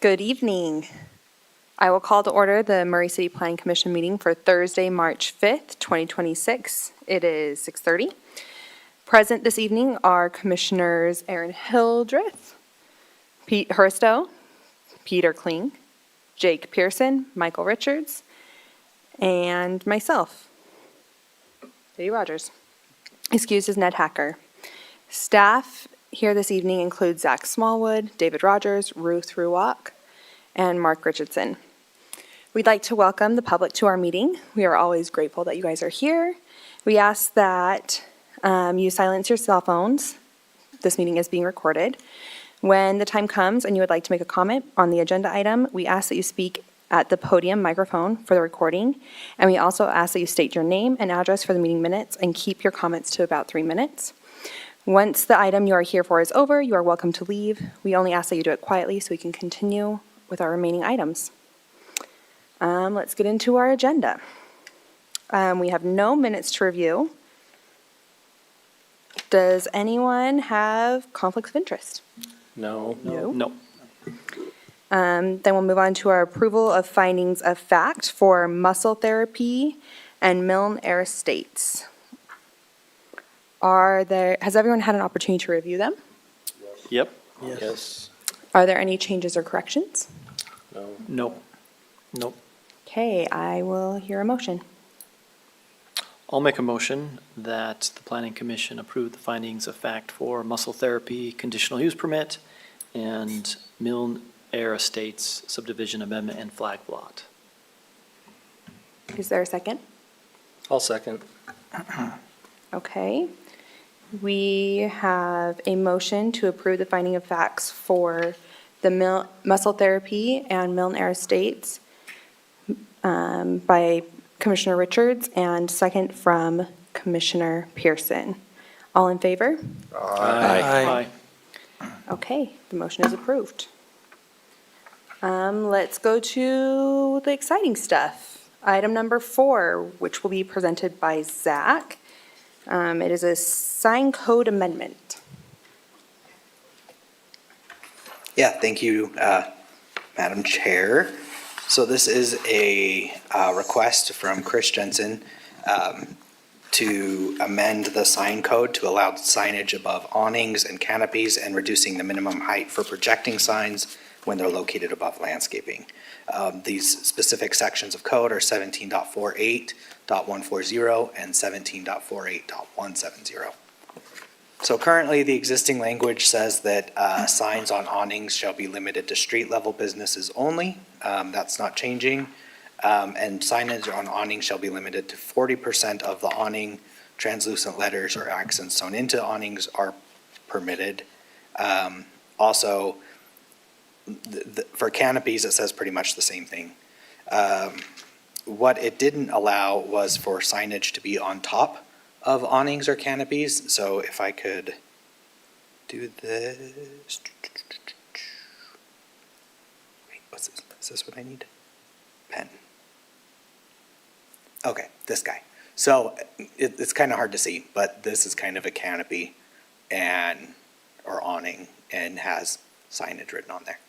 Good evening. I will call to order the Murray City Planning Commission meeting for Thursday, March 5th, 2026. It is 6:30. Present this evening are Commissioners Aaron Hildreth, Pete Herstow, Peter Kling, Jake Pearson, Michael Richards, and myself, Katie Rogers. Excused is Ned Hacker. Staff here this evening include Zach Smallwood, David Rogers, Ruth Ruwak, and Mark Richardson. We'd like to welcome the public to our meeting. We are always grateful that you guys are here. We ask that you silence your cell phones. This meeting is being recorded. When the time comes and you would like to make a comment on the agenda item, we ask that you speak at the podium microphone for the recording, and we also ask that you state your name and address for the meeting minutes and keep your comments to about 3 minutes. Once the item you are here for is over, you are welcome to leave. We only ask that you do it quietly so we can continue with our remaining items. Let's get into our agenda. We have no minutes to review. Does anyone have conflicts of interest? No. No. Then we'll move on to our approval of findings of fact for muscle therapy and Milne Air Estates. Has everyone had an opportunity to review them? Yep. Yes. Are there any changes or corrections? No. Nope. Okay, I will hear a motion. I'll make a motion that the Planning Commission approve the findings of fact for muscle therapy conditional use permit and Milne Air Estates subdivision amendment and flag lot. Is there a second? I'll second. Okay. We have a motion to approve the finding of facts for the muscle therapy and Milne Air Estates by Commissioner Richards and second from Commissioner Pearson. All in favor? Aye. Okay, the motion is approved. Let's go to the exciting stuff. Item number 4, which will be presented by Zach. It is a sign code amendment. Yeah, thank you, Madam Chair. So this is a request from Chris Jensen to amend the sign code to allow signage above awnings and canopies and reducing the minimum height for projecting signs when they're located above landscaping. These specific sections of code are 17.48.140 and 17.48.170. So currently, the existing language says that signs on awnings shall be limited to street-level businesses only. That's not changing. And signage on awnings shall be limited to 40% of the awning. Translucent letters or accents sewn into awnings are permitted. Also, for canopies, it says pretty much the same thing. What it didn't allow was for signage to be on top of awnings or canopies. So if I could do this. Wait, what's this? Is this what I need? Pen. Okay, this guy. So it's kind of hard to see, but this is kind of a canopy or awning and has signage written on there.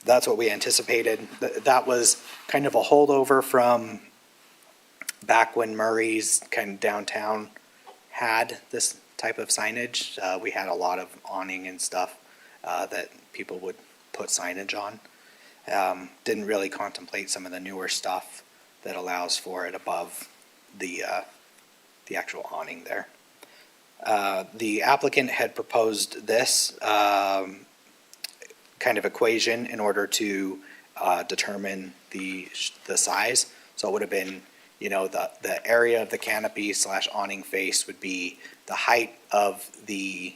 That's what we anticipated. That was kind of a holdover from back when Murray's kind of downtown had this type of signage. We had a lot of awning and stuff that people would put signage on. Didn't really contemplate some of the newer stuff that allows for it above the actual awning there. The applicant had proposed this kind of equation in order to determine the size. So it would have been, the area of the canopy / awning face would be the height of the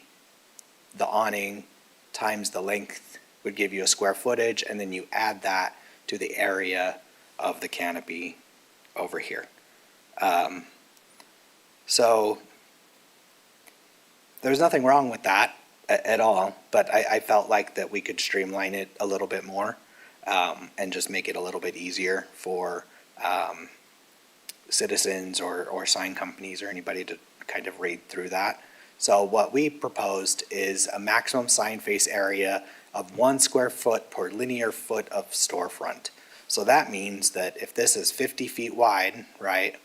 awning times the length would give you a square footage, and then you add that to the area of the canopy over here. So there's nothing wrong with that at all, but I felt like that we could streamline it a little bit more and just make it a little bit easier for citizens or sign companies or anybody to kind of read through that. So what we proposed is a maximum sign face area of 1 square foot per linear foot of storefront. So that means that if this is 50 feet wide, right,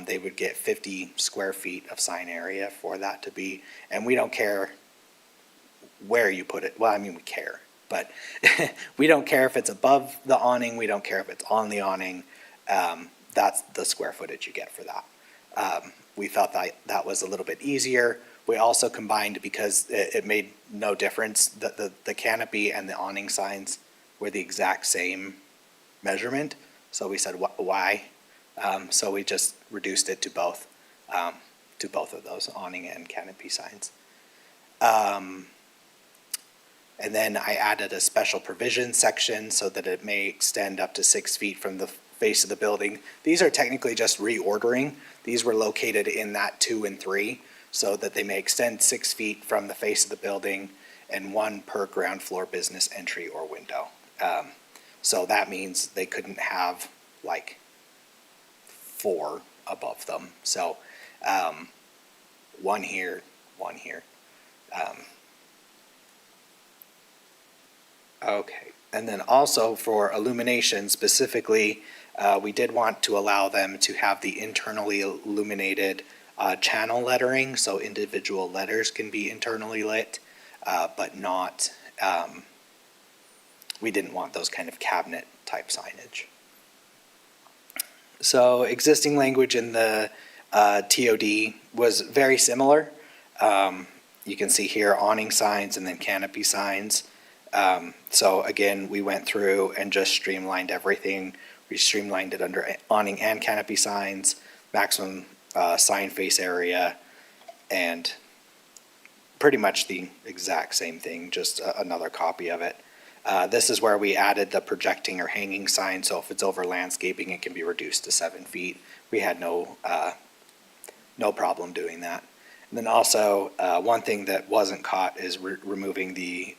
they would get 50 square feet of sign area for that to be, and we don't care where you put it. Well, I mean, we care, but we don't care if it's above the awning. We don't care if it's on the awning. That's the square footage you get for that. We thought that was a little bit easier. We also combined, because it made no difference, that the canopy and the awning signs were the exact same measurement. So we said, why? So we just reduced it to both of those, awning and canopy signs. And then I added a special provision section so that it may extend up to 6 feet from the face of the building. These are technically just reordering. These were located in that 2 and 3, so that they may extend 6 feet from the face of the building and 1 per ground floor business entry or window. So that means they couldn't have like 4 above them. So 1 here, 1 here. Okay, and then also for illumination specifically, we did want to allow them to have the internally illuminated channel lettering, so individual letters can be internally lit, but not, we didn't want those kind of cabinet type signage. So existing language in the TOD was very similar. You can see here awning signs and then canopy signs. So again, we went through and just streamlined everything. We streamlined it under awning and canopy signs, maximum sign face area, and pretty much the exact same thing, just another copy of it. This is where we added the projecting or hanging sign, so if it's over landscaping, it can be reduced to 7 feet. We had no problem doing that. And then also, one thing that wasn't caught is removing the,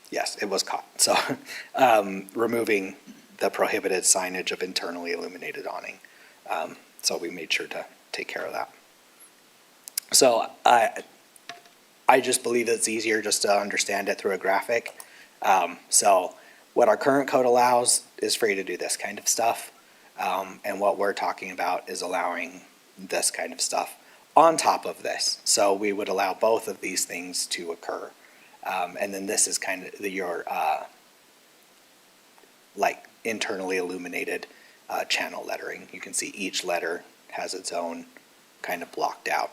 yes, it was caught. So removing the prohibited signage of internally illuminated awning. So we made sure to take care of that. So I just believe it's easier just to understand it through a graphic. So what our current code allows is for you to do this kind of stuff. And what we're talking about is allowing this kind of stuff on top of this. So we would allow both of these things to occur. And then this is kind of your like internally illuminated channel lettering. You can see each letter has its own kind of blocked out.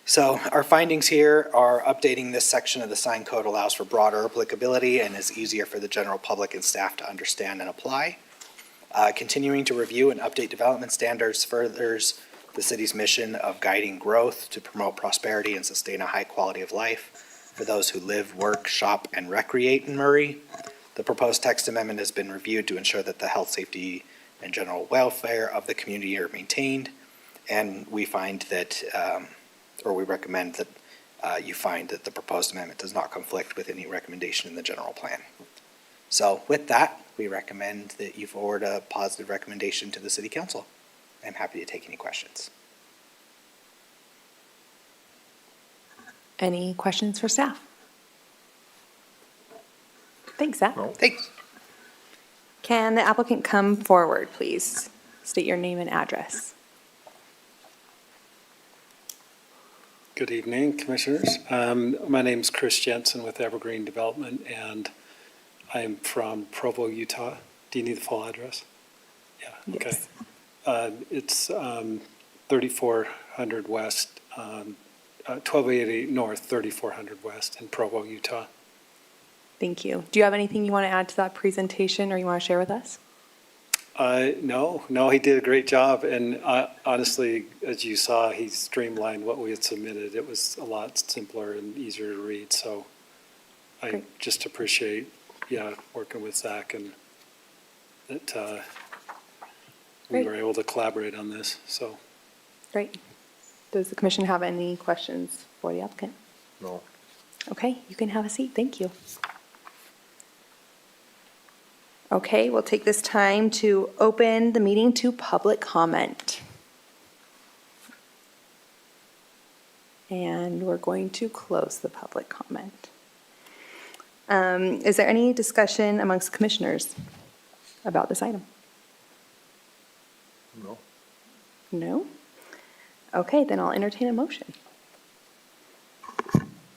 So our findings here are updating this section of the sign code allows for broader applicability and is easier for the general public and staff to understand and apply. Continuing to review and update development standards furthers the city's mission of guiding growth to promote prosperity and sustain a high quality of life for those who live, work, shop, and recreate in Murray. The proposed text amendment has been reviewed to ensure that the health, safety, and general welfare of the community are maintained. And we find that, or we recommend that you find that the proposed amendment does not conflict with any recommendation in the general plan. So with that, we recommend that you forward a positive recommendation to the city council. I'm happy to take any questions. Any questions for staff? Thanks, Zach. Thanks. Can the applicant come forward, please? State your name and address. Good evening, Commissioners. My name is Chris Jensen with Evergreen Development, and I'm from Provo, Utah. Do you need the full address? Yeah, okay. Yes. It's 3400 West, 1280 North, 3400 West in Provo, Utah. Thank you. Do you have anything you want to add to that presentation or you want to share with us? No, he did a great job, and honestly, as you saw, he streamlined what we had submitted. It was a lot simpler and easier to read, so I Great. just appreciate, working with Zach and that we Great. were able to collaborate on this, so. Great. Does the commission have any questions for the applicant? No. Okay, you can have a seat. Thank you. Okay, we'll take this time to open the meeting to public comment. And we're going to close the public comment. Is there any discussion amongst commissioners about this item? No. No? Okay, then I'll entertain a motion.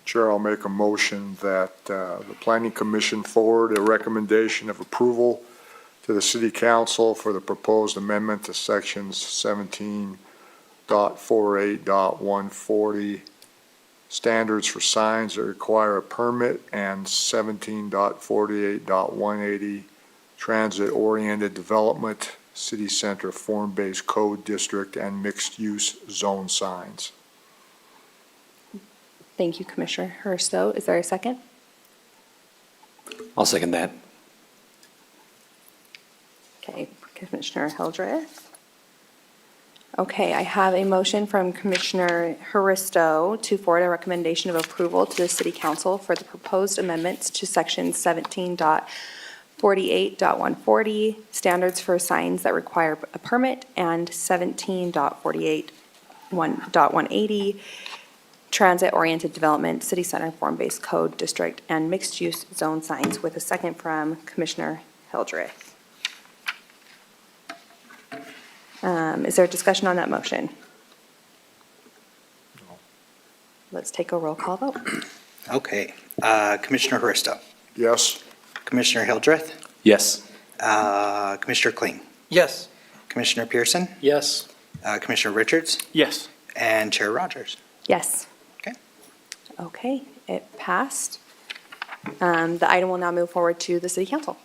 Chair, I'll make a motion that the Planning Commission forward a recommendation of approval to the City Council for the proposed amendment to Sections 17.48.140, standards for signs that require a permit, and 17.48.180, transit-oriented development, city center form-based code district, and mixed-use zone signs. Thank you, Commissioner Hersto. Is there a second? I'll second that. Okay, Commissioner Hildreth. Okay, I have a motion from Commissioner Haristo to forward a recommendation of approval to the City Council for the proposed amendments to Section 17.48.140, standards for signs that require a permit, and 17.48.180, transit-oriented development, city center form-based code district, and mixed-use zone signs, with a second from Commissioner Hildreth. Is there a discussion on that motion? Let's take a roll call vote. Okay, Commissioner Haristo, Yes? Commissioner Hildreth, Yes. Commissioner Kling, Yes. Commissioner Pearson, Yes. Commissioner Richards, Yes. and Chair Rogers. Yes. Okay. Okay, it passed. The item will now move forward to the City Council.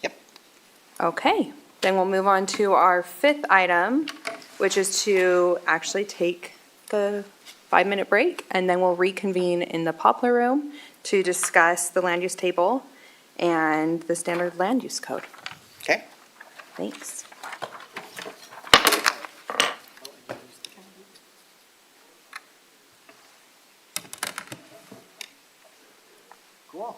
Yep. Okay, then we'll move on to our fifth item, which is to actually take the 5-minute break, and then we'll reconvene in the Poplar Room to discuss the land use table and the standard land use code. Okay. Thanks. Cool.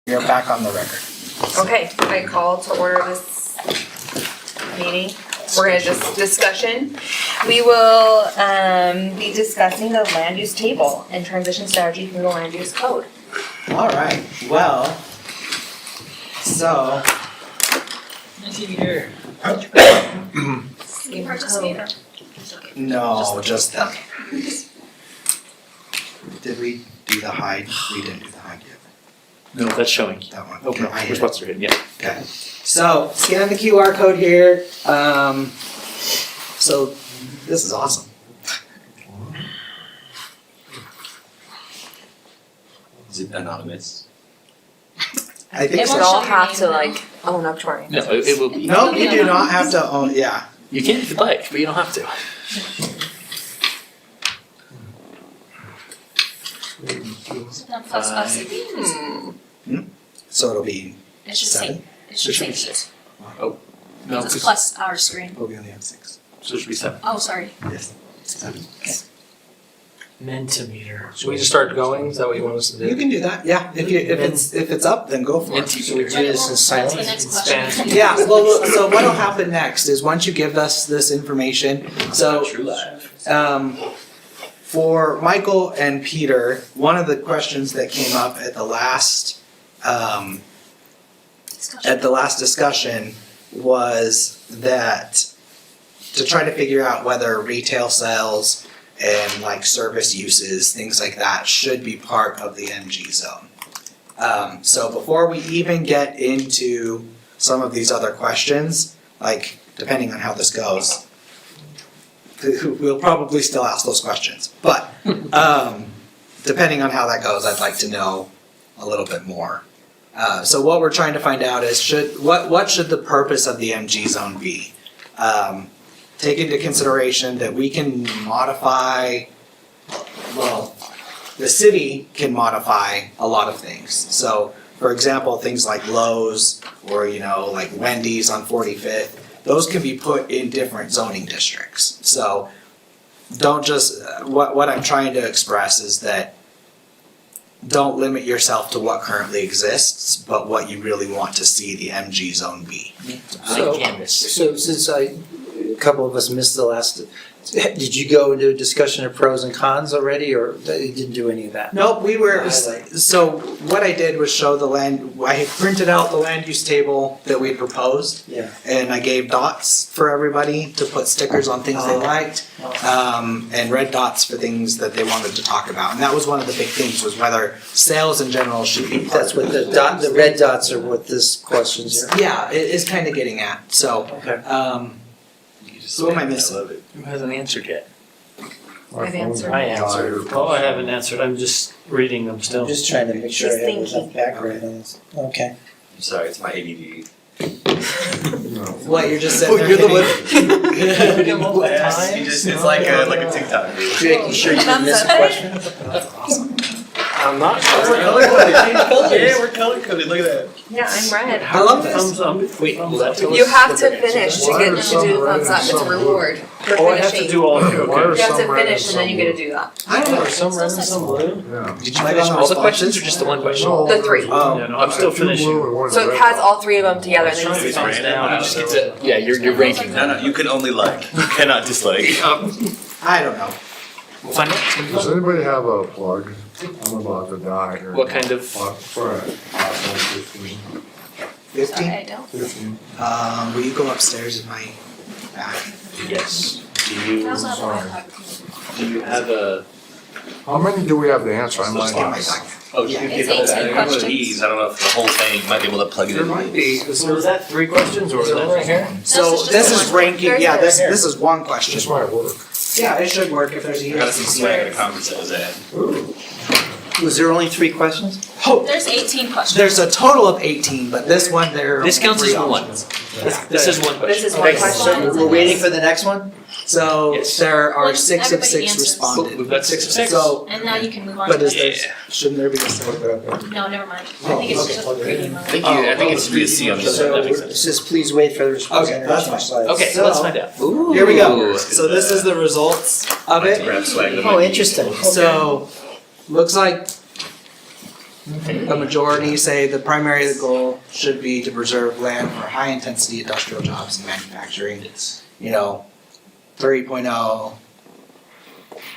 You're back on the record. Okay, I call to order this meeting. We're gonna just discussion. We will, be discussing the land use table and transition strategy from the land use code. All right, well, so. Can you participate or? No, just them. Did we do the hide? We didn't do the hide yet. No, that's showing. That one. Okay, I hit we're it. supposed to hit, yeah. Okay. So scan the QR code here. So this is awesome. Is it anonymous? I think It so. won't We'll show your have name, to though. like own up to our No, it will be. No, you do not have to own. Yeah. You can if you'd like, but you don't have to. No, plus us, So it'll be it should say, seven. it should say It should be eight. No, It's it's- plus our screen. Oh, we only have 6. so it should be 7. Oh, sorry. Yes. 7. Okay. Mentimeter. Should we just start going? Is that what you want us to You do? can do that. Yeah. If it's up, then go for it. Should we do this in silence? That's the next in question. Spanish? Yeah, well, so what'll happen next is once you give us this information, so, True life. for Michael and Peter, one of the questions that came up at the last, discussion was that to try to figure out whether retail sales and like service uses, things like that, should be part of the MG zone. So before we even get into some of these other questions, like depending on how this goes, we'll probably still ask those questions. But depending on how that goes, I'd like to know a little bit more. So what we're trying to find out is what should the purpose of the MG zone be? Take into consideration that we can modify, well, the city can modify a lot of things. So, for example, things like Lowe's or, like Wendy's on 45th, those can be put in different zoning districts. So, don't just, what I'm trying to express is that don't limit yourself to what currently exists, but what you really want to see the MG zone be. Blank canvas. So since a couple of us missed the last, did you go into a discussion of pros and cons already, or you didn't do any of that? Nope, we were, Highlight. so what I did was show I had printed out the land use table that we proposed, Yeah. and I gave dots for everybody to put stickers on things they liked, and red dots for things that they wanted to talk about. And that was one of the big things, was whether sales in general should be part That's of what the red dots are what this question's. Yeah, it is kind of getting at, so, Okay. who am I missing? Who hasn't answered yet? I've answered. I answered. Oh, I haven't answered. I'm just reading them still. I'm just trying to make sure I She's have enough thinking. background on this. Okay. I'm sorry, it's my ADD. What, you're just sitting there hitting? It's like a TikTok. Making sure you didn't miss a question? I'm not Yeah, we're color coded. Look at that. Yeah, I'm red. I love this. Thumbs up. Wait, will that tell us? You have what to the answer finish is? to get, to do the thumbs up, it's a reward for Oh, I have to finishing. do all of it, Why are okay. You have some to red finish and and then you some get to do that. I don't know. Are some red and some blue? Yeah. Did you Like finish on all the responses? questions or just the one question? No, The three. Oh. Yeah, no, I'm still finishing. So it has all three of them together and then Thumbs you It's random. down, you just get to, yeah, you're ranking. No, you can only like. You cannot dislike. I don't know. We'll find out. Does anybody have a plug? I'm about to die here. What kind of? Sorry. 15. 15? I don't. 15. Will you go upstairs in my back? Yes. Do I you, also have a sorry. red card. do you have a? How many do we have to answer? I might In my have. back. Oh, Yeah. you It's can 18 get questions. these. I don't know if the whole thing, you might be able to plug it There in. might be. So is that 3 questions or is that? right here? So This is this just is one. ranking, There's yeah, a- this is one question. This might work. Yeah, it should work if there's a I got some swag at the conference I was at. Was there only 3 questions? Oh, There's 18 questions. there's a total of 18, but this one there are This counts as three one. options. This is one This question. is one Okay, question. so we're waiting for the next one? So Yes. there are When 6 of everybody 6 answers. responded. We've got 6 of 6. So, And now you can move on but to is the, there, shouldn't there be a second? no, never mind. I think it's just a preview mode. I think it should be a C on the So side. That makes it sense. says, please wait for the response. Okay, that's fine. Slides. Okay, So- let's find out. Here we go. So this is the results of it. Grab swag. Oh, interesting. So, looks like A majority say the primary goal should be to preserve land for high-intensity industrial jobs and manufacturing. You know, 3.0.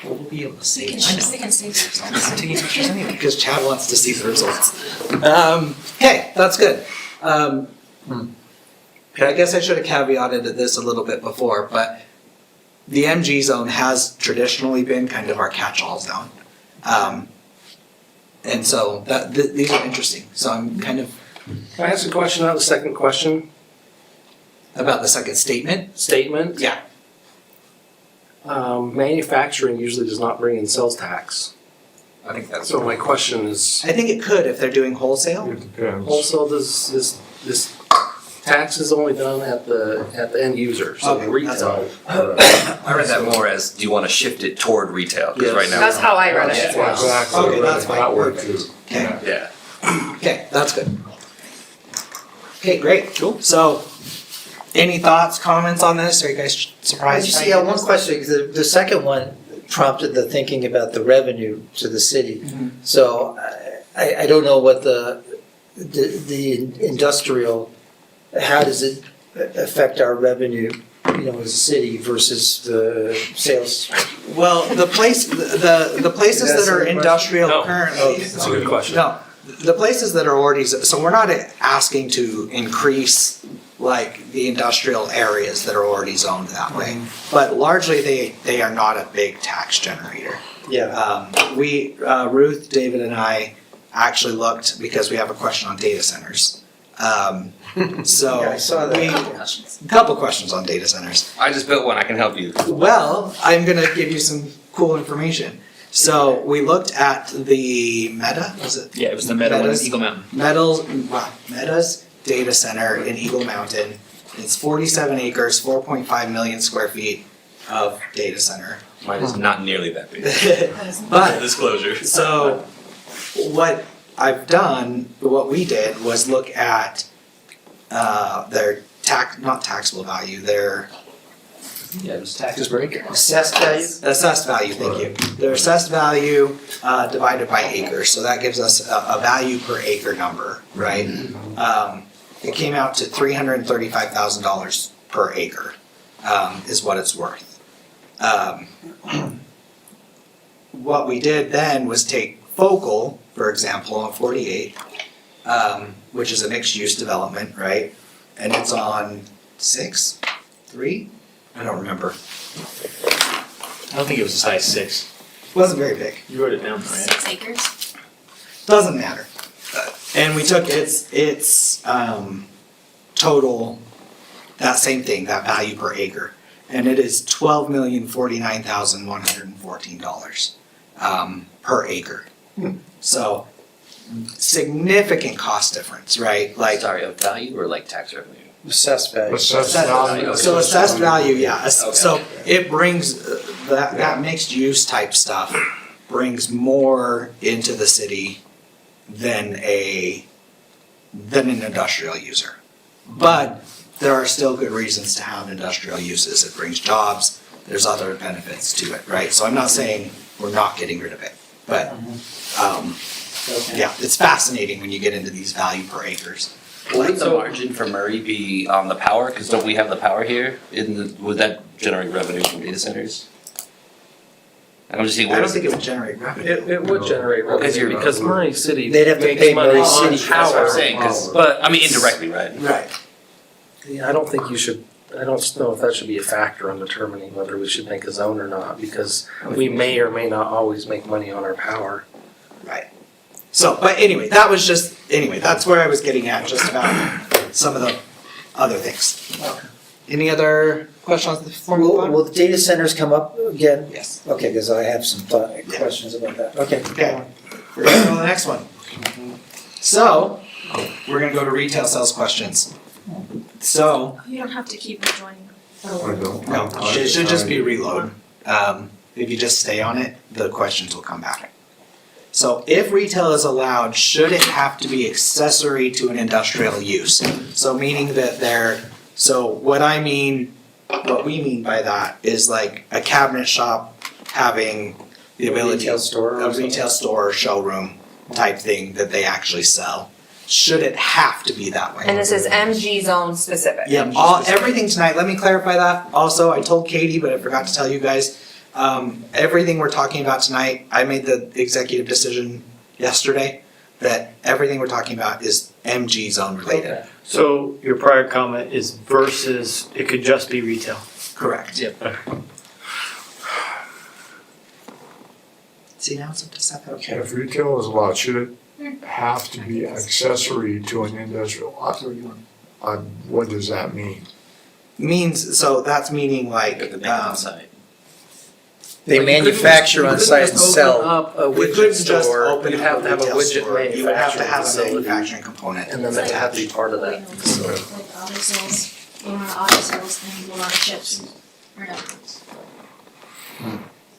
We'll be able to see. We can see the results. Because Chad wants to see the results. Okay, that's good. I guess I should have caveated this a little bit before, but the MG zone has traditionally been kind of our catch-all zone. And so these are interesting. So I'm kind of Can I ask a question on the second question, about the second statement. statement? Yeah. Manufacturing usually does not bring in sales tax. I think that's. So my question is, I think it could if they're doing wholesale. It depends. also does this tax is only done at the end user, so Okay, that's all. retail. I read that more as, do you want to shift it toward retail? Because Yes. right now. That's how I read it Yeah. as well. Exactly. Okay, that's fine. That works too. Okay. Yeah. Okay, that's good. Okay, great. Cool. So, any thoughts, comments on this? Are you guys I surprised? just, yeah, one question, 'cause the second one prompted the thinking about the revenue to the city. So I don't know what the industrial, how does it affect our revenue, you know, as a city versus the sales? Well, the places that are industrial currently. That's a good question. No, the places that are already, so we're not asking to increase like the industrial areas that are already zoned that way. But largely they are not a big tax generator. Yeah. Ruth, David and I actually looked because we have a question on data centers. So Yeah, I saw that. a couple questions on data centers. I just built one, I can help you. Well, I'm gonna give you some cool information. So we looked at the Meta, was it? Yeah, it was the Meta one in Meadows. Eagle Mountain. Meta's data center in Eagle Mountain. It's 47 acres, 4.5 million square feet of data center. Mine is not nearly that big. But Disclosure. so what I've done, what we did was look at their not taxable value, their Yeah, it was taxes per acre. Assessed value? assessed value, thank you. Their assessed value divided by acre, so that gives us a value per acre number, right? It came out to $335,000 per acre, is what it's worth. What we did then was take Focal, for example, on 48, which is a mixed-use development, right? And it's on 3? I don't remember. I don't think it was as high as 6. Wasn't very big. You wrote it down, right? 6 acres. Doesn't matter. And we took its total, that same thing, that value per acre, and it is $12,049,114 per acre. So significant cost difference, right? Like Sorry, of value or like tax revenue? Assessed value. Assessed value. value. so assessed value, yeah. Okay. So it brings that mixed use type stuff brings more into the city than an industrial user. But there are still good reasons to have industrial uses. It brings jobs. There's other benefits to it, right? So I'm not saying we're not getting rid of it, but yeah, it's fascinating when you get into these value per acres. Would the margin for Murray be on the power? Because don't we have the power here? Would that generate revenue from data centers? I'm just seeing I where don't is think it? it would generate revenue. It would generate Because revenue you're- because Murray City They'd have to makes pay money Murray on City. That's what power. I'm saying, because, But I mean indirectly, right? Right. yeah, I don't think you should, I don't know if that should be a factor in determining whether we should make a zone or not, because we may or may not always make money on our power. Right. So, but anyway, that's where I was getting at, just about some of the other things. Any other questions before we move on? Will the data centers come up again? Yes. Okay, because I have some questions about that. Okay. Okay. We're gonna go to the next one. So, we're gonna go to retail sales questions. So, You don't have to keep rejoining. no, it should just be reload. If you just stay on it, the questions will come back. So if retail is allowed, should it have to be accessory to an industrial use? So meaning that so what we mean by that is like a cabinet shop having the ability. Retail store or A retail store or showroom type thing that they actually sell. Should it have to be that way? And this is MG zone specific. Yep, everything tonight, let me clarify that. Also, I told Katie, but I forgot to tell you guys. Everything we're talking about tonight, I made the executive decision yesterday that everything we're talking about is MG zone related. So your prior comment is versus, it could just be retail. Correct. Yep. See, now it's up to 7. Okay. If retail is allowed, should it have to be accessory to an industrial? What does that mean? Means, so that's meaning like, At the main on site. They manufacture on site and You couldn't sell. just open up a you widget couldn't just store, open you'd up have to have a retail widget store. You would have to manufacturing have a facility. manufacturing component. And then they'd have to be part of that facility. Like auto sales, you want auto sales, then you want chips or nuggets.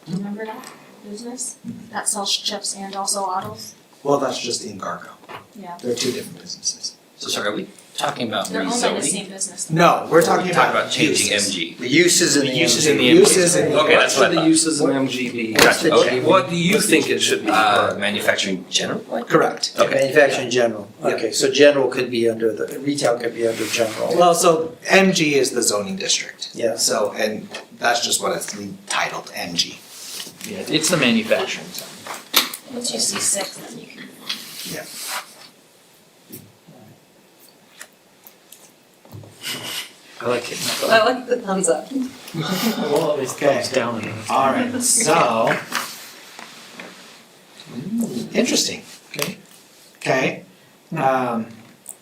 Remember that business? That sells chips and also autos? Well, that's just in Gargo. Yeah. They're two different businesses. So sorry, are we talking about They're owned by the rezoning? same business. No, we're talking Talking about about changing uses. MG. The uses in the Uses MG. in the Uses in. Okay, that's what I What should the thought. uses in MGB? Gotcha, okay. What do You think it should be? Manufacturing general? Correct. Okay. Manufacturing general. Yeah. Okay, so general could be under the, retail could be under general. Well, so MG is the zoning district. Yeah. So, and that's just what it's titled, MG. Yeah, it's the manufacturing zone. Once you see 6, then you can. Yeah. I like it. I like the thumbs up. Well, it's thumbs down. in it. All right, so. Interesting. Okay. Okay.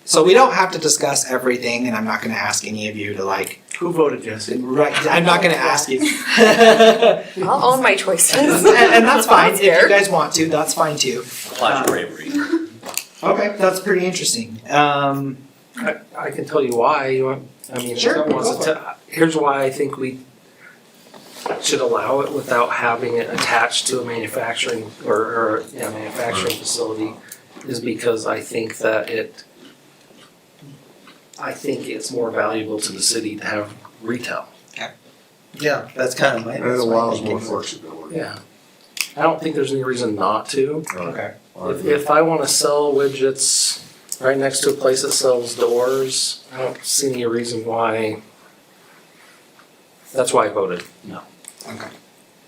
So we don't have to discuss everything, and I'm not gonna ask any of you to like, Who voted yes? right, I'm not gonna ask you. I'll own my choices. And that's fine, if you Scared. guys want to, that's fine too. Applies bravery. Okay, that's pretty interesting. I can tell you why, you want, I mean, if Sure, someone wants go to for tell, here's why I think we should allow it without having it attached to a manufacturing or manufacturing facility, is because I think that I think it's more valuable to the city to have retail. Yeah, that's kind of my. It that's my allows thinking. more flexibility. Yeah. I don't think there's any reason not to. Okay. If I wanna sell widgets right next to a place that sells doors, I don't see any reason why. That's why I voted no. Okay.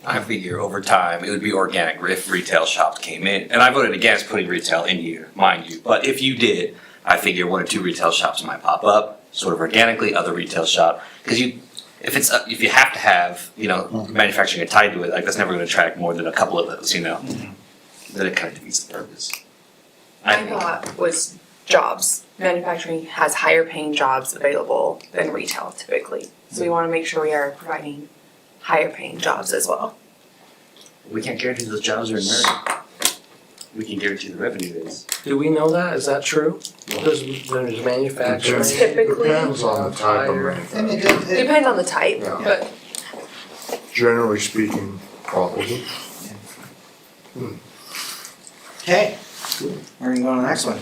I figure over time, it would be organic if retail shops came in. And I voted against putting retail in here, mind you. But if you did, I figure 1 or 2 retail shops might pop up, sort of organically, other retail shop. Because if you have to have, manufacturing tied to it, like that's never gonna attract more than a couple of those, then it kind of defeats the purpose. I My think. thought was jobs. Manufacturing has higher paying jobs available than retail typically. So we want to make sure we are providing higher paying jobs as well. We can't guarantee those jobs are in America. We can guarantee the revenue is. Do we know that? Is that true? There's manufacturing. Depends- Typically- Depends on the type of Higher. manufacturing. Depends on the type, Yeah. but Generally speaking, probably. Okay, we're gonna go on to the next one.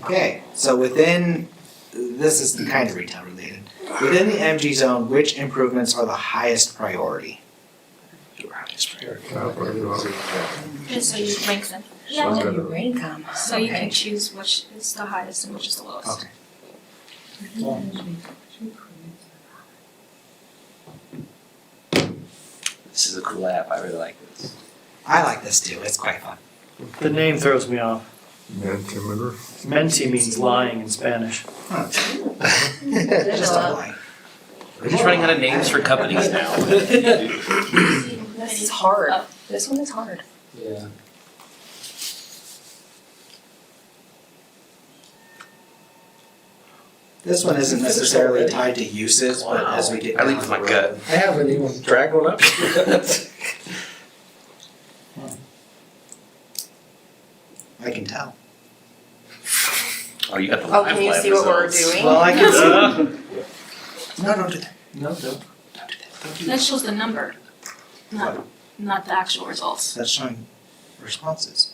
Okay, so within, this is kind of retail related. Within the MG zone, which improvements are the highest priority? Your highest priority. Just so you rank them. So you rank them. So you can choose which is the highest and which is the lowest. Okay. This is a cool app. I really like this. I like this too, it's quite fun. The name throws me off. Mentimeter. Menti means lying in Spanish. Just a line. We're just running out of names for companies now. This is hard. Oh. This one is hard. Yeah. This one isn't necessarily tied to uses, but as we get I down lead with the my gut. road. I haven't even dragged one up yet. I can tell. Oh, you got the Oh, live can you lab see what we're results. doing? Well, I can see. No, don't do that. No, don't. Don't do that. Don't do That that. shows the number, not the actual results. That's showing responses.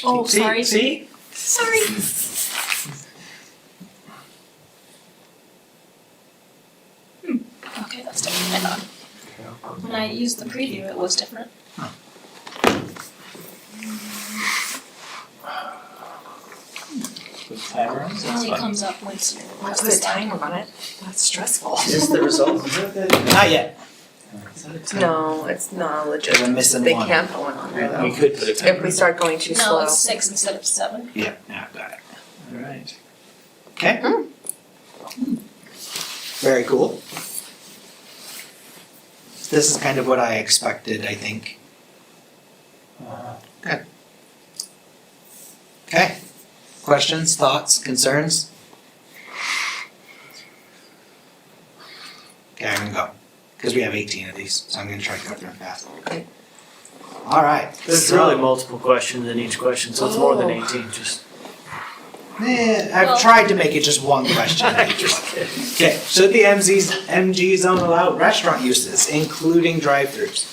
Oh, See- sorry. See? Sorry. Okay, that's different, I thought. When I used the preview, it was different. It only comes up once. Let's put a timer on it. That's stressful. Is this the result? Not yet. No, it's not legit. We're missing They one. can't put one on there We though. could put a timer. If we start going too No, slow. it's 6 instead of 7. Yeah, got it. All right. Okay. Very cool. This is kind of what I expected, I think. Good. Okay. Questions, thoughts, concerns? Okay, I'm gonna go, because we have 18 of these, so I'm gonna try to go through them fast. Okay. All right. There's really multiple questions in each question, so it's more than 18, just. I've tried to make it just one question in each one. Okay, should the MG zone allow restaurant uses, including drive-throughs?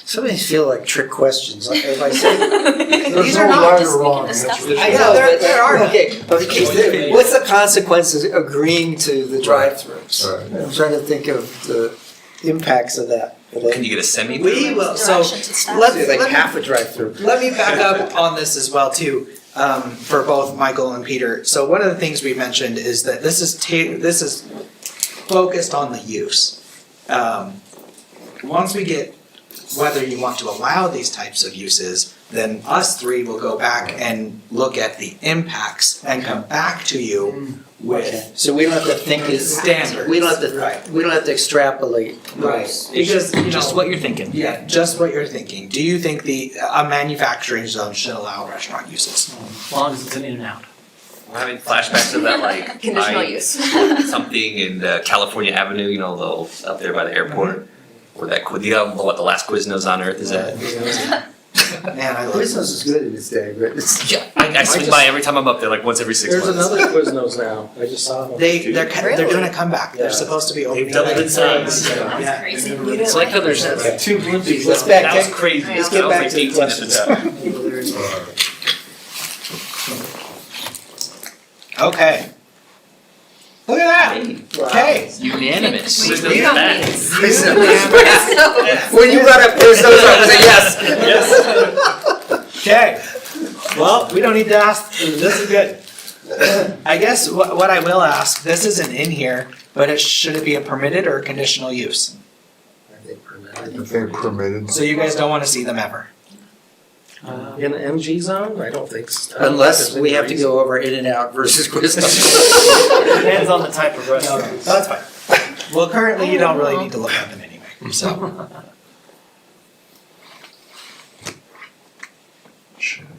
Some of these feel like trick questions. Like, if I say, These are not just we can discuss them. I Yeah, know, there- but there are. okay, what's the consequences of agreeing to the drive-throughs? Right. I'm trying to think of the impacts of that. Can you get a semi? We will, so, Direction to staff. let's, Like let me, half a drive-through. let me back up on this as well too, for both Michael and Peter. So one of the things we mentioned is that this is focused on the use. Once we get whether you want to allow these types of uses, then us three will go back and look at the impacts and come back to you with So we don't have to think it. standards. We don't have to, Right. we don't have to extrapolate. Right, those. because, you Just know, what you're thinking. yeah, just what you're thinking. Do you think a manufacturing zone should allow restaurant uses? As long as it's an in and out. I'm having flashbacks of that, like. Conditional I- use. Something in California Avenue, you know, the, up there by the airport. Where that, what the last Quiznos on Earth is at. Man, I love Business is good in its day, but it's. Yeah, I swing by every time I'm up there, like once every 6 There's months. another Quiznos now. I just saw them. they're doing a comeback. They're Yeah. supposed to be opening. They've doubled in size. Yeah. That's crazy. It's like how there's 2 Blimpies. Let's That back- was crazy. let's That get was back like to the 18 at the questions. time. Okay. Look at that. Okay. Unanimous. Wisdom You is don't back. need When you brought up Quiznos, I was like, yes. Okay. Well, we don't need to ask. This is good. I guess what I will ask, this isn't in here, but should it be a permitted or a conditional use? I think I permitted. think permitted. So you guys don't want to see them ever? In the MG zone? I don't think so. Unless we have to go over In-N-Out versus Quiznos. Depends on the type of restaurant. That's fine. Well, currently you don't really need to look at them anyway, so.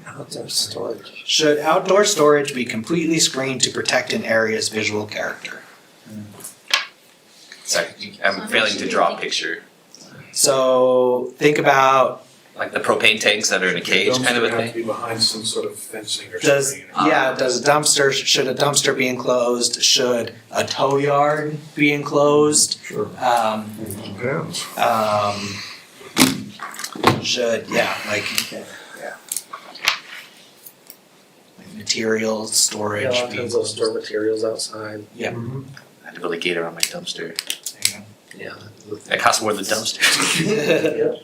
Outdoor storage. Should outdoor storage be completely screened to protect an area's visual character? Sorry, I'm failing to draw a picture. So think about, Like the propane tanks that are in a cage kind of a Dumpster have to thing. be behind some sort of fencing or does screen. should a dumpster be enclosed? Should a tow yard be enclosed? Sure. Depends. Should, like materials, storage. Yeah, a lot of be times they'll enclosed? store materials outside. I had to build a gate around my dumpster. Yeah. That costs more than the dumpster. Yeah.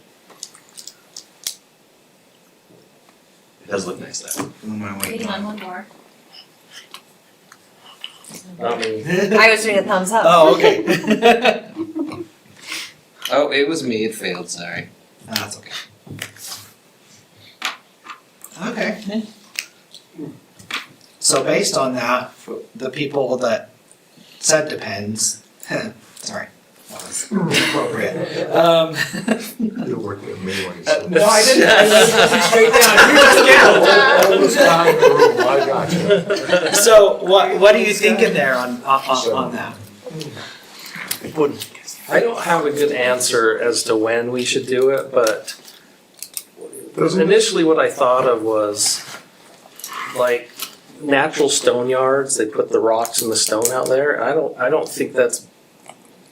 It does look nice though. Who am I waiting Waiting on on? one more. I mean, I was doing a thumbs up. Oh, okay. Oh, it was me. It failed. Sorry. No, that's okay. Okay. So based on that, for the people that said depends, sorry, that was inappropriate. You worked at me when you No, said. I didn't. I looked you straight down. You just get All this time in the room, I got you. it. So what are you thinking there on that? I don't have a good answer as to when we should do it, but Doesn't, initially what I thought of was like natural stone yards. They put the rocks and the stone out there. I don't think that's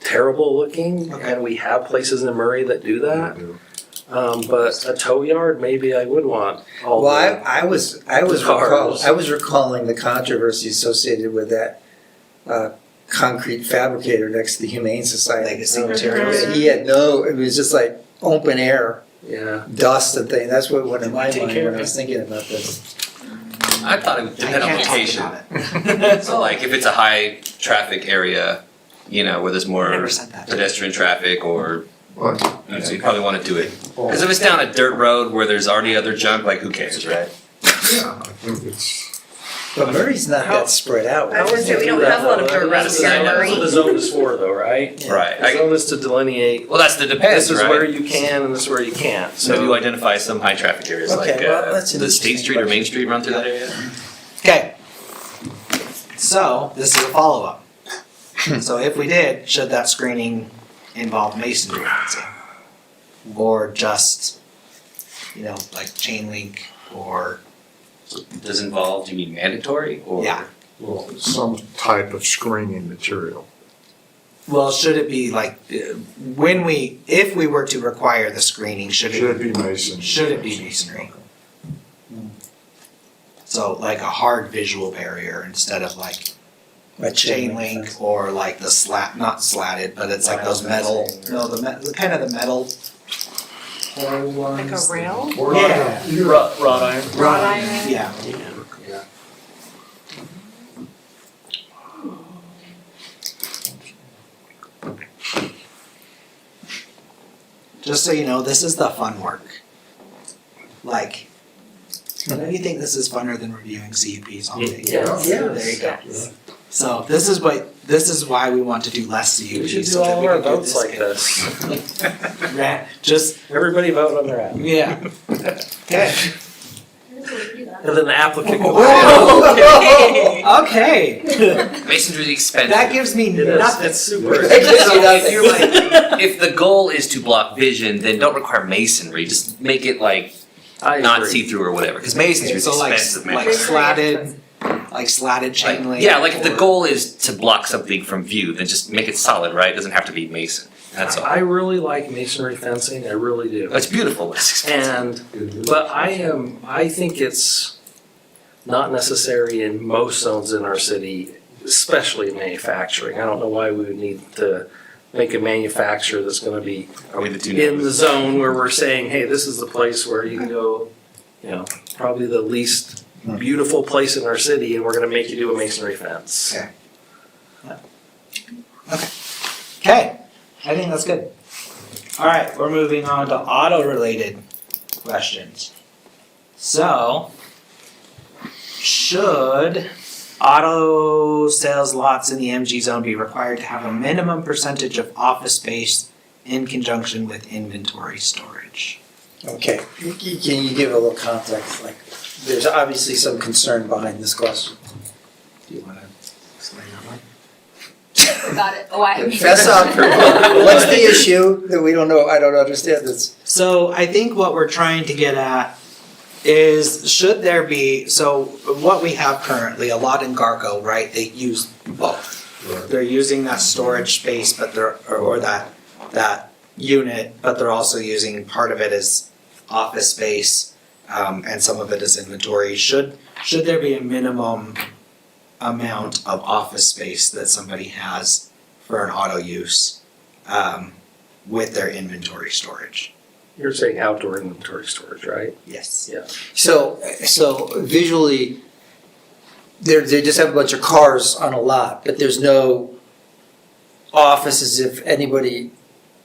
terrible looking, Okay. and we have places in Murray that do that. But a tow yard, maybe I would want all Well, the. I was cars. recalling the controversy associated with that concrete fabricator next to the Humane Society. Legacy materials. He had it was just like open air Yeah. dust and thing. That's what went in my Take mind care when of I was thinking about this. I thought it would depend on I can't location. speak on it. So like, if it's a high traffic area, you know, where there's more Never said that. pedestrian traffic or, Well, you know, so you probably wanna do it. Cause if it's down a dirt road where there's already other junk, like who cares, right? yeah, I think it's, But Murray's not that spread out. I was gonna say, we don't have a lot of dirt roads here, I know. That's what Murray. the zone is for though, right? Right. The zone is to delineate, Well, that's the depends, this is where right? you can and this is where you can't, So you so. identify some high traffic areas like, Okay, well, that's an the State interesting Street or Main Street run through that area? Okay. So, this is a follow-up. So if we did, should that screening involve masonry fencing? Or just, you know, like chain link or, Does involve, do you mean mandatory or? Yeah. well, some type of screening material. well, should it be like, if we were to require the screening, should Should it it be mason? Should it be masonry? So like a hard visual barrier instead of like A chain link or like the not slatted, but it's like those metal, no, the kind of the metal pole Like ones. a rail? Yeah. Wrought iron. Wrought iron? Yeah. Just so you know, this is the fun work. Like, don't you think this is funner than reviewing CUPs all day? Yes. There you go. So this is why we want to do less CUPs. We should do so that all we our can do votes like this. Just, Everybody vote on their app. yeah. Okay. And then the applicant goes. Okay. Masonry's expensive. That gives me It is, nothing. it's super. So if you're like, if the goal is to block vision, then don't require masonry, just make it like I not agree. see-through or whatever, cause masonry is So like, expensive, man. like slatted chain Like, link. yeah, like if the or- goal is to block something from view, then just make it solid, right? It doesn't have to be mason, that's all. I really like masonry fencing, I really do. It's beautiful, but it's expensive. And, but I think it's not necessary in most zones in our city, especially manufacturing. I don't know why we would need to make a manufacturer that's gonna be Are we the two in the neighbors? zone where we're saying, hey, this is the place where you can go, you know, probably the least beautiful place in our city, and we're gonna make you do a masonry fence. Okay. Okay, I think that's good. All right, we're moving on to auto-related questions. So, should auto sales lots in the MG zone be required to have a minimum percentage of office space in conjunction with inventory storage? Okay, can you give a little context? Like, there's obviously some concern behind this question. Do you want to explain that one? Got it. Oh, I. Fess up. What's the issue that we don't know, I don't understand this? So I think what we're trying to get at is, should there be, so what we have currently, a lot in Garco, right, they use both. They're using that storage space, but or that unit, but they're also using part of it as office space, and some of it as inventory. Should there be a minimum amount of office space that somebody has for an auto use, with their inventory storage? You're saying outdoor inventory storage, right? Yes. Yeah. So visually, they just have a bunch of cars on a lot, but there's no offices if anybody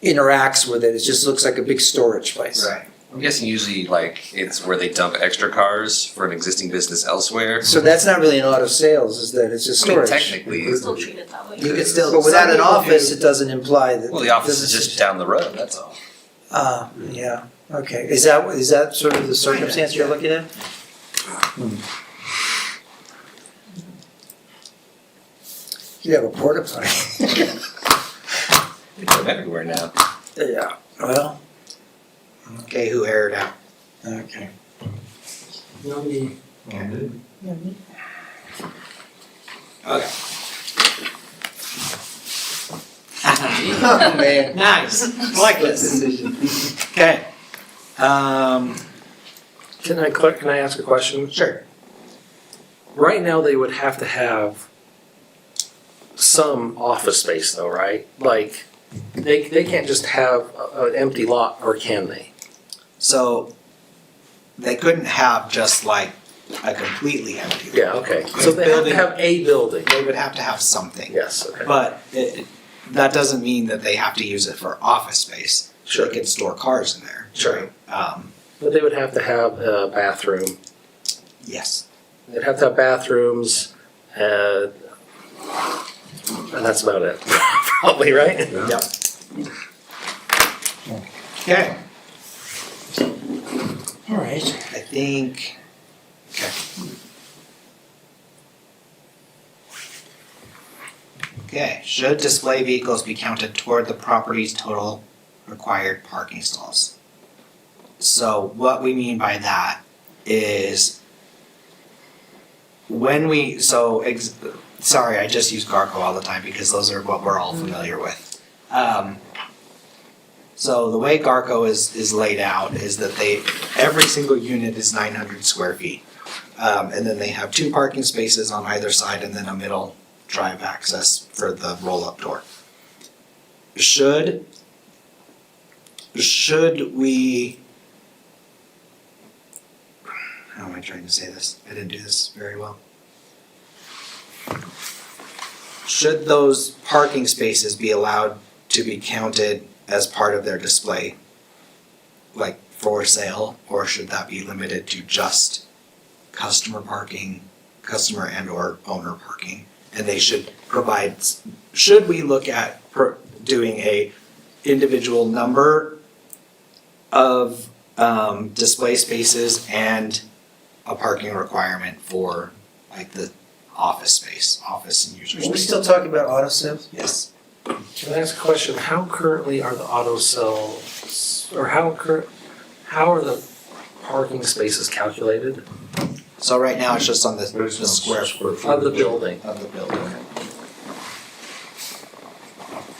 interacts with it. It just looks like a big storage place. Right. I'm guessing usually like it's where they dump extra cars for an existing business elsewhere. So that's not really an auto sales, is that it's just I mean, storage? technically, it's- Still treat it that way. You could still. But without some an people office, do. it doesn't imply that. well, the office is businesses- just down the road, that's all. Yeah, okay. Is that sort of the circumstance you're looking at? You have a porta potty. They put them everywhere now. Yeah, well, Okay, who aired out? okay. Okay. Oh, man. Nice. I like this. Okay. Can I ask a question? Sure. Right now, they would have to have some office space though, right? Like, they can't just have an empty lot, or can they? So they couldn't have just like a completely empty lot. Yeah, okay. So they have to have a building. They would have to have something. Yes, okay. But that doesn't mean that they have to use it for office space. Sure. They could store cars in there. Sure. Right? But they would have to have a bathroom. Yes. They'd have to have bathrooms, and that's about it. Probably, right? Yep. Okay. All right. I think. Okay. Okay. Should display vehicles be counted toward the property's total required parking stalls? So what we mean by that is when we sorry, I just use Garco all the time because those are what we're all familiar with. So the way Garco is laid out is that every single unit is 900 square feet. And then they have 2 parking spaces on either side and then a middle drive access for the roll-up door. Should we, how am I trying to say this? I didn't do this very well. Should those parking spaces be allowed to be counted as part of their display, like for sale, or should that be limited to just customer parking, customer and or owner parking? And they should provide, should we look at doing a individual number of display spaces and a parking requirement for like the office and user Are we space? still talking about auto sales? Yes. Can I ask a question? How currently are the auto cells, or how are the parking spaces calculated So right now it's just on the square foot of the building? of the building.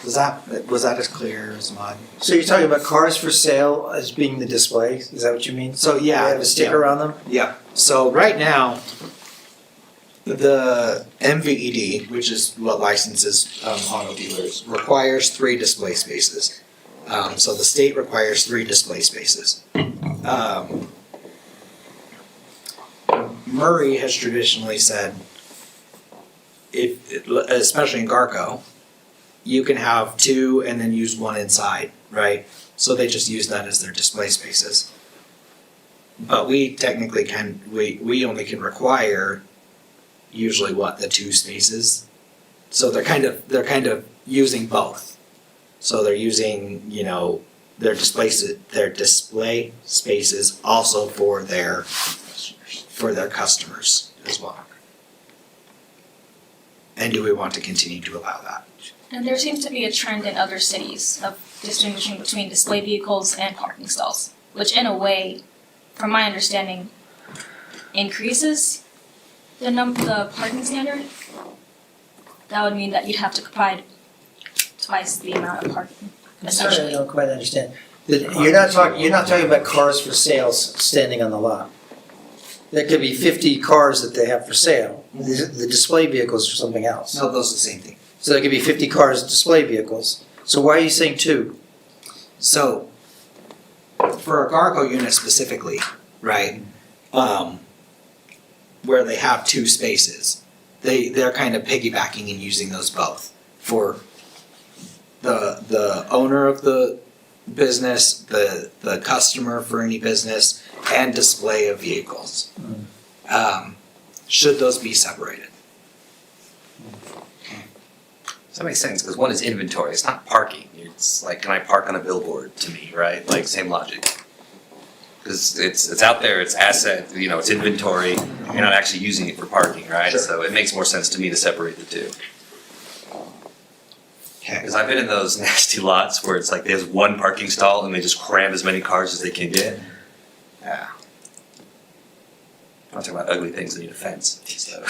Was that as clear as mud? So you're talking about cars for sale as being the display? Is that what you mean? So yeah. They have a sticker on them? Yeah, so right now, the MVED, which is what licenses auto dealers, requires 3 display spaces. So the state requires 3 display spaces. Murray has traditionally said, especially in Garco, you can have 2 and then use 1 inside, right? So they just use that as their display spaces. But we technically we only can require usually the 2 spaces. So they're kind of using both. So they're using, their display spaces also for their customers as well. And do we want to continue to allow that? And there seems to be a trend in other cities of distinguishing between display vehicles and parking stalls, which in a way, from my understanding, increases the parking standard. That would mean that you'd have to provide twice the amount of parking, I'm sorry, I essentially. don't quite understand. You're not talking about cars for sales standing on the lot. There could be 50 cars that they have for sale. The display vehicles are something else. No, those are the same thing. So there could be 50 cars, display vehicles. So why are you saying 2? So, for a Garco unit specifically, right, where they have 2 spaces, they're kind of piggybacking and using those both for the owner of the business, the customer for any business, and display of vehicles. Should those be separated? So that makes sense, because one is inventory, it's not parking. It's like, can I park on a billboard to me, right? Like, same logic. Because it's out there, it's asset, it's inventory, you're not actually using it for parking, right? Sure. So it makes more sense to me to separate the 2. Okay. Because I've been in those nasty lots where it's like there's 1 parking stall and they just cram as many cars as they can get. Yeah. I'm not talking about ugly things that need a fence. So.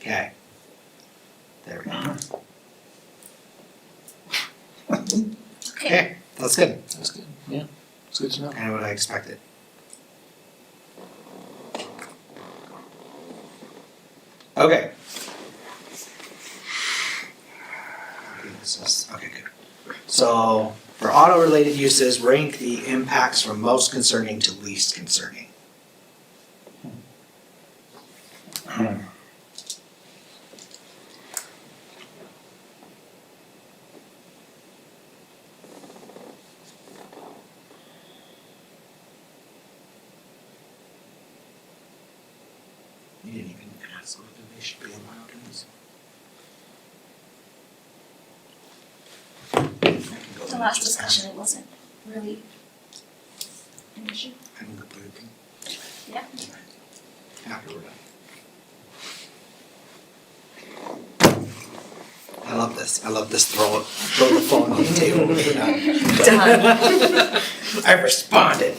Okay. There we go. Okay, Okay, that's good. That's good, yeah, it's good to know. Kind of what I expected. Okay. Okay, good. So, for auto-related uses, rank the impacts from most concerning to least concerning. You didn't even ask whether they should be allowed in this. The last discussion, it wasn't really an issue. Having the burping Yeah. after we're done. I love this. I love this throw the phone on the table. Done. I responded.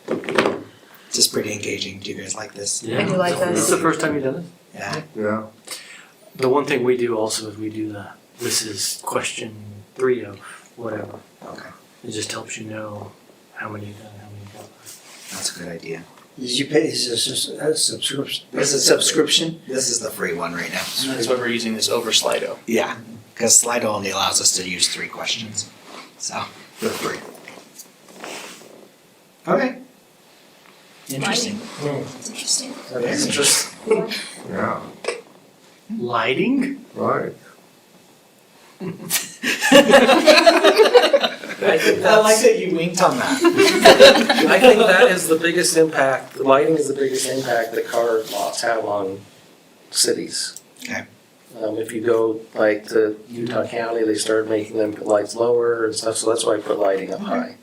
This is pretty engaging. Do you guys like this? I do like This is this. the first time you've done it? Yeah. Yeah, The one thing we do also is we do this is question 3 of whatever. Okay. It just helps you know how many you've done, how many you've done. That's a good idea. Did you pay, is this a subscription? Is it subscription? This is the free one right now. That's what we're using this over Slido. Yeah, because Slido only allows us to use 3 questions. So, for free. Okay. Interesting. It's interesting. That's interesting. yeah, Lighting? right. I think I like that you winked on that. I think that is the biggest impact, lighting is the biggest impact that car lots have on cities. Okay. If you go like to Utah County, they started making them put lights lower and stuff, so that's why I put lighting up high.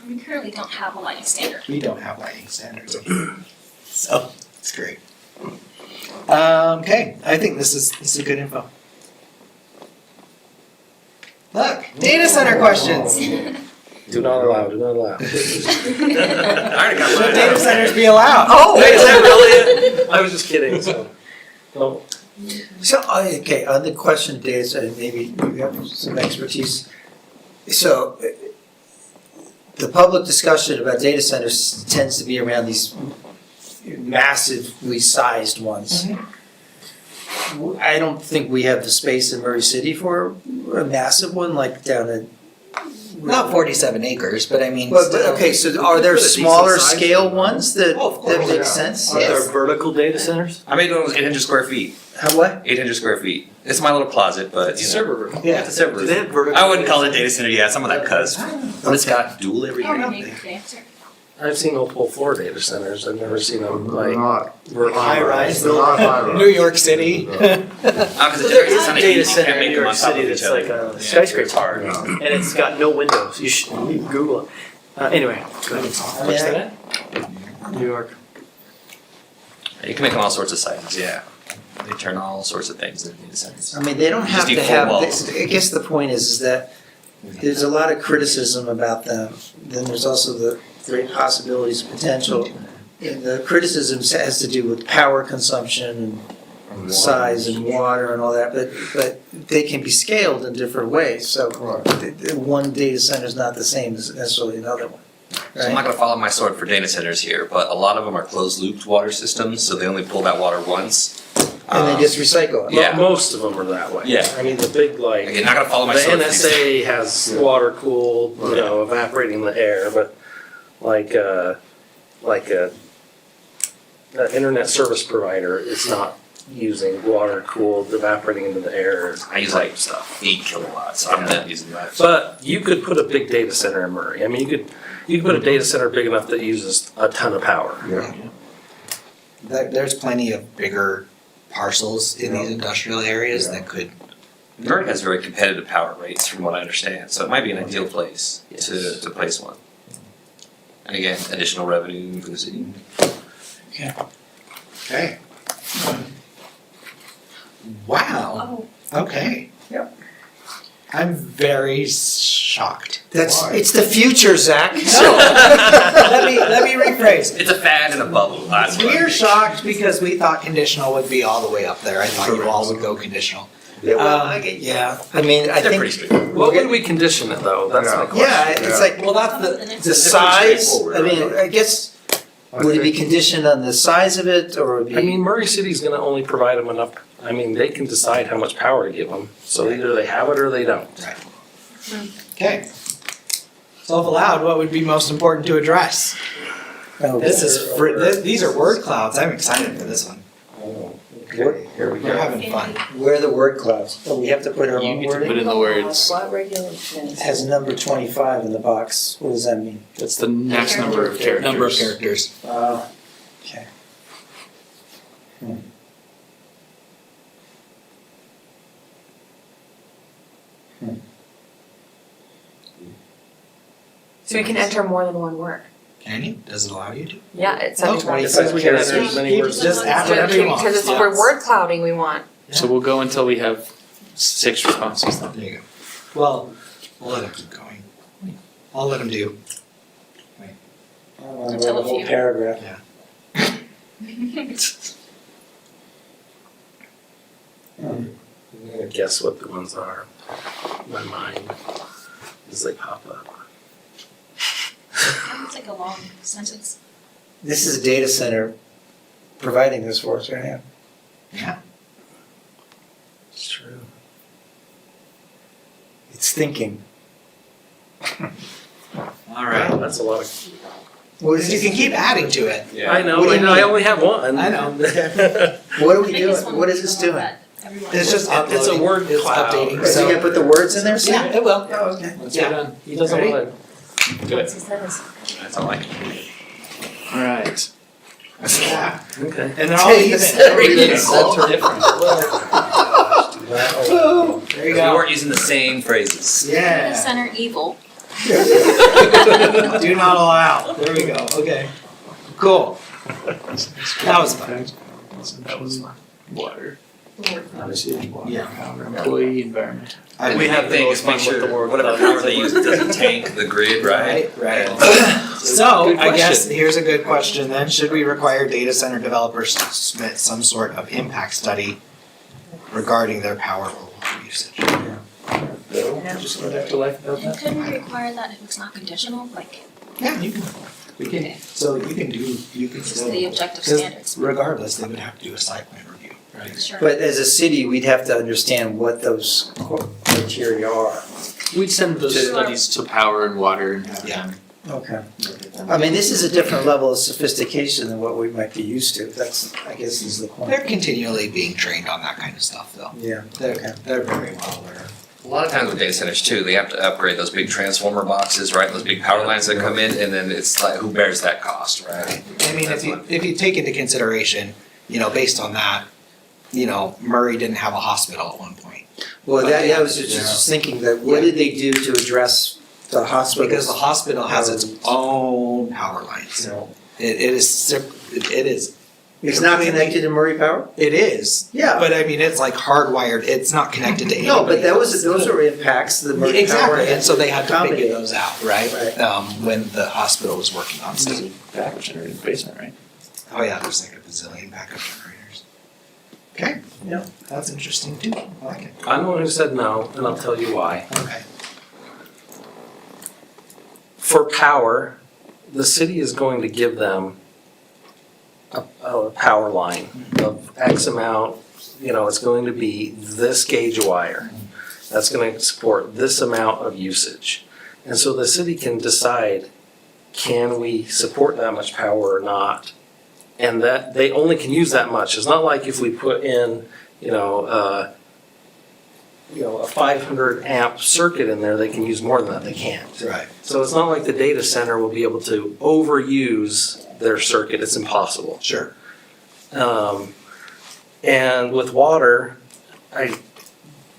We currently don't have a lighting standard. We don't have lighting standards. So, it's great. Okay, I think this is good info. Look, data center questions. Do not allow, do not allow. I already got Should mine. data centers be allowed? Oh, is that really it? I was just kidding, so. No. So, okay, on the question, Dave, so maybe you have some expertise. So, the public discussion about data centers tends to be around these massively sized ones. I don't think we have the space in Murray City for a massive one like down at. Not 47 acres, but I mean, But, still. okay, so are there Put a decent smaller size scale one. ones that, Oh, of course, that make yeah. sense? Are there Yes. vertical data centers? I made one that was 800 square feet. How, what? 800 square feet. It's my little closet, but It's a you know. server room. Yeah. It's a server Do they room. have vertical? I wouldn't call it a data center yet. Some of that cuz. But it's got dual everything. Good answer. I've seen multiple floor data centers, I've never seen them They're like not, vertical. High rise. they're not high rise. New York City. Because There is a kinda data easy, you center can't in make New them York on top of City each that's other. like a skyscraper, Yeah. and it's got no windows. You should Google it. Anyway, go ahead. What's that? New York. You can make them all sorts of sizes, yeah. They turn all sorts of things into data centers. I mean, they don't Just have need to full have, walls. I guess the point is that there's a lot of criticism about them. Then there's also the great possibilities, potential. And the criticism has to do with power consumption and size and water and all that, but they can be scaled in different ways. So one data center is not the same as necessarily another one. So I'm not gonna follow my sword for data centers here, but a lot of them are closed looped water systems, so they only pull that water once. And they just recycle it. Yeah. Most of them are that way. Yeah. I mean, the big like. Again, not gonna follow my The sword for these. NSA has water cooled, you know, evaporating the air, but like an internet service provider is not using water cooled, evaporating into the air. I use like stuff, 8 kilowatts, I'm not using that. But you could put a big data center in Murray. I mean, you could put a data center big enough that uses a ton of power. Yeah. There's plenty of bigger parcels in these industrial areas that could. Murray has very competitive power rates from what I understand, so it might be an ideal place to place one. And again, additional revenue for the city. Okay. Wow. Oh, Okay. Yep. I'm very shocked. It's the future, Zach. let me rephrase. It's a fad in a bubble, that's what. We're shocked because we thought conditional would be all the way up there. I thought you all would go conditional. Yeah, I mean, I They're think. pretty straightforward. What would we condition it though? That's my question. Yeah, it's like, Well, that's the size, I mean, I guess, would it be conditioned on the size of it, or would it be? I mean, Murray City's gonna only provide them enough, I mean, they can decide how much power to give them. So either they have it or they don't. Okay. So if allowed, what would be most important to address? Oh, These are word clouds. I'm excited for this one. Oh, okay, here we We're go. having fun. Where are the word clouds? Oh, we have to put our You own get to word put in? in the words. It has number 25 in the box. What does that mean? That's the next number of characters. Number of characters. Okay. So we can enter more than one word. Can you? Does it allow you to? Yeah, it's. Oh, It says we can enter as many words. Just add whatever you want. Because it's for word clouding we want. So we'll go until we have 6 responses then. There you go. Well, we'll let him keep going. I'll let him do. Until The a whole few. paragraph. I'm gonna guess what the ones are. My mind, as they pop up. It's like a long sentence. This is a data center providing this for us right now. Yeah. It's true. It's thinking. All right. That's a lot of. What is You can it? keep adding to it. I know, What do you I mean? only have one. I know. What are we Maybe this doing? one What will is this be the one doing? that everyone- It's just uploading. It's a word It's cloud. updating. Is he So gonna put the words in there? soon? yeah, it will. Oh, okay. Let's Yeah. go done. He doesn't Ready? want Good. That's all I can. All right. Yeah. to. Okay. And they're all even. Everything's All different. There you We go. weren't using the same phrases. Data Yeah. center evil. Do not allow. There we go. Okay. Cool. That was fun. That was fun. Water. Obviously. Yeah. Power, employee, environment. And We the have the thing most is make fun with sure the word whatever cloud. power they use doesn't tank the grid, right? Right. And- So, Good I guess question. here's a good question then. Should we require data center developers to submit some sort of impact study regarding their power or water usage? Just go back to life about And that. couldn't we require that if it's not conditional, like Yeah, you can. We can. So you can just still. the objective 'cause standards? regardless, they would have to do a site plan review, right? Sure. But as a city, we'd have to understand what those criteria are. We'd send those To- studies to power and water and have Yeah. them. Okay. I mean, this is a different level of sophistication than what we might be used to. That's, I guess, is the They're point. continually being trained on that kind of stuff though. Yeah. They're very well aware. A lot of times with data centers too, they have to upgrade those big transformer boxes, right? Those big power lines that come in, and then it's like, who bears that cost, right? I mean, if you take into consideration, based on that, Murray didn't have a hospital at one point. Well, I was just thinking that, what did they do to address the hospitals? Because the hospital has its own power lines. It is. It's not connected to Murray Power? It is. Yeah. But I mean, it's like hardwired. It's not connected to anybody. No, but else. those are impacts the Murray Power. Exactly, and so they had to figure accommodate. those out, right? Right. When the hospital was working on stuff. Backup generator in the basement, right? Oh yeah, there's like a bazillion backup generators. Okay. Yeah. That's interesting too. I like it. I'm the one who said no, and I'll tell you why. Okay. For power, the city is going to give them a power line of X amount, it's going to be this gauge of wire. That's gonna support this amount of usage. And so the city can decide, can we support that much power or not? And that, they only can use that much. It's not like if we put in, a 500 amp circuit in there, they can use more than that, they can't. Right. So it's not like the data center will be able to overuse their circuit, it's impossible. Sure. And with water,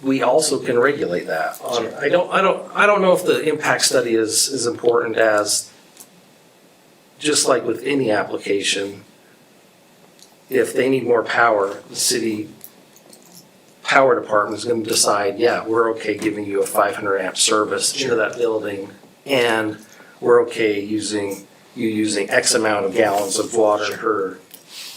we also can regulate that. I don't know if the impact study is as important as, just like with any application, if they need more power, the city power department is gonna decide, yeah, we're okay giving you a 500 amp service into that building, and we're okay using X amount of gallons of water per.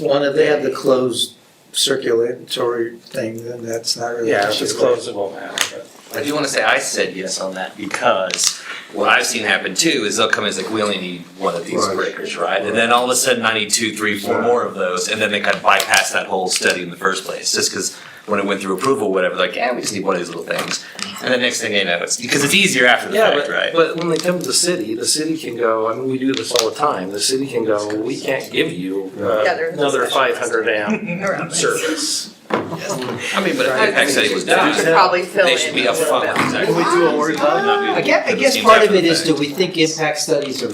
Well, if they have the closed circulatory thing, then that's not really. Yeah, an if issue. it's closed, it won't matter, but. I do want to say I said yes on that because what I've seen happen too is they'll come in and like, we only need one of these Right. breakers, right? And then all of a sudden I need 2, 3, 4 more of those, and then they kind of bypass that whole study in the first place, just because when it went through approval, whatever, like, yeah, we just need one of these little things. And the next thing you know, it's, because it's easier after the Yeah, fact, right? but when they come to the city can go, I mean, we do this all the time, the city can go, we can't give you there's another discussion. 500 amp service. I mean, but if the impact study was done, Could probably fill they in should be a little upfront. bit. Exactly. Can we do a word cloud? I guess part of it is, do we think impact studies are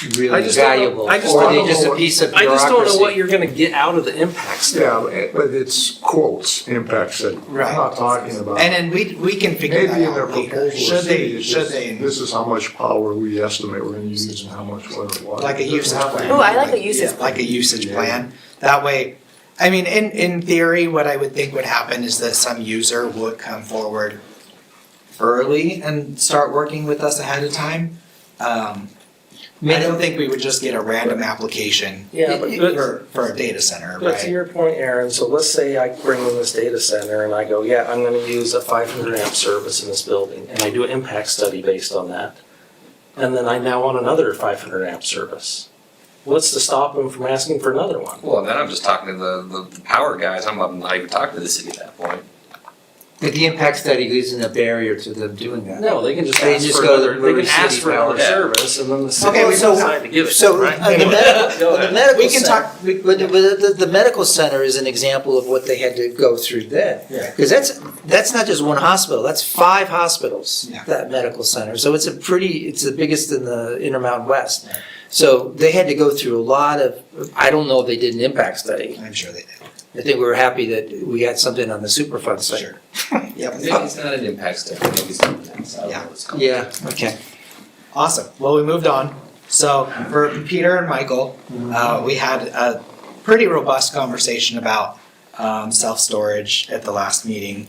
I really just don't know- valuable? I just Or don't are they know just a what- piece of I just don't know what bureaucracy? you're gonna get out of the impact study. Yeah, but it's quotes, impact study. Right. I'm not talking about. And then we can figure Maybe that in their out later. proposal, Should the they, city is should just, they, this is how much power we estimate we're gonna use and how much what. like a usage plan? Ooh, I like a usage Yeah, like a usage plan. That way, I mean, in theory, what I would think would happen is that some user would come forward early and start working with us ahead of time. I don't think we would just get a random application Yeah, but for a data center, But to right? your point, Aaron, so let's say I bring in this data center and I go, yeah, I'm gonna use a 500 amp service in this building, and I do an impact study based on that. And then I now want another 500 amp service. What's to stop them from asking for another one? Well, then I'm just talking to the power guys, I'm not even talking to the city at that point. But the impact study isn't a barrier to them doing that. No, they can just They ask just for go to another, they Murray can ask City for another Power. service, and then the city Okay, will so- decide to give it, So, right? the medical, the medical We can center, talk- but the medical center is an example of what they had to go through then. Yeah. Because that's not just one hospital, that's 5 hospitals, Yeah. that medical center. So it's it's the biggest in the Intermountain West. So they had to go through a lot of, I don't know if they did an impact study. I'm sure they did. I think we were happy that we got something on the Superfund site. Sure. Yep. Maybe it's not an impact study, maybe it's something else, I don't know what it's called. Yeah, okay. Awesome. Well, we moved on. So for Peter and Michael, we had a pretty robust conversation about self-storage at the last meeting.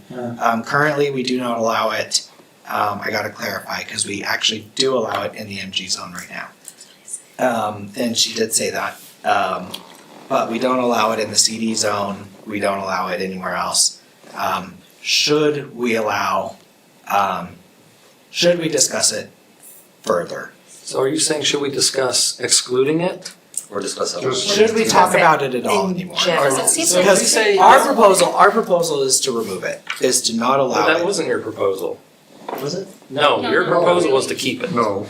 Currently, we do not allow it. I gotta clarify, because we actually do allow it in the MG zone right now. And she did say that. But we don't allow it in the CD zone. We don't allow it anywhere else. Should we allow, should we discuss it further? So are you saying, should we discuss excluding it? Or discuss Just- something. Should we talk Discuss it about it at all in anymore? general. Because it seems like Because you say- our proposal is to remove it, is to not allow That it. wasn't your proposal. Was it? No, No, your no. proposal was to keep it. No.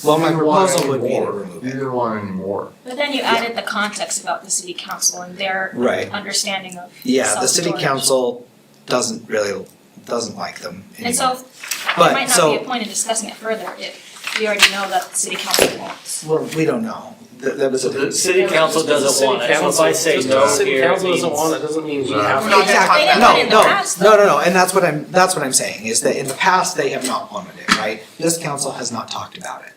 Well, my You didn't want proposal any would be to more. remove You it. didn't want any more. But then you added the context about the city council and their Right. understanding of Yeah, the city self-storage. council doesn't like them And anymore. so But, there might not so- be a point in discussing it further if we already know that the city council wants. Well, we don't know. That was a. The city council doesn't want it, so if I say Just no because the city here, it council doesn't means- want it, doesn't mean we have No, to. Exactly. They didn't No, want it in the no, past, no, and that's what I'm saying, is that in the past, they have not wanted it, right? This council has not talked about it.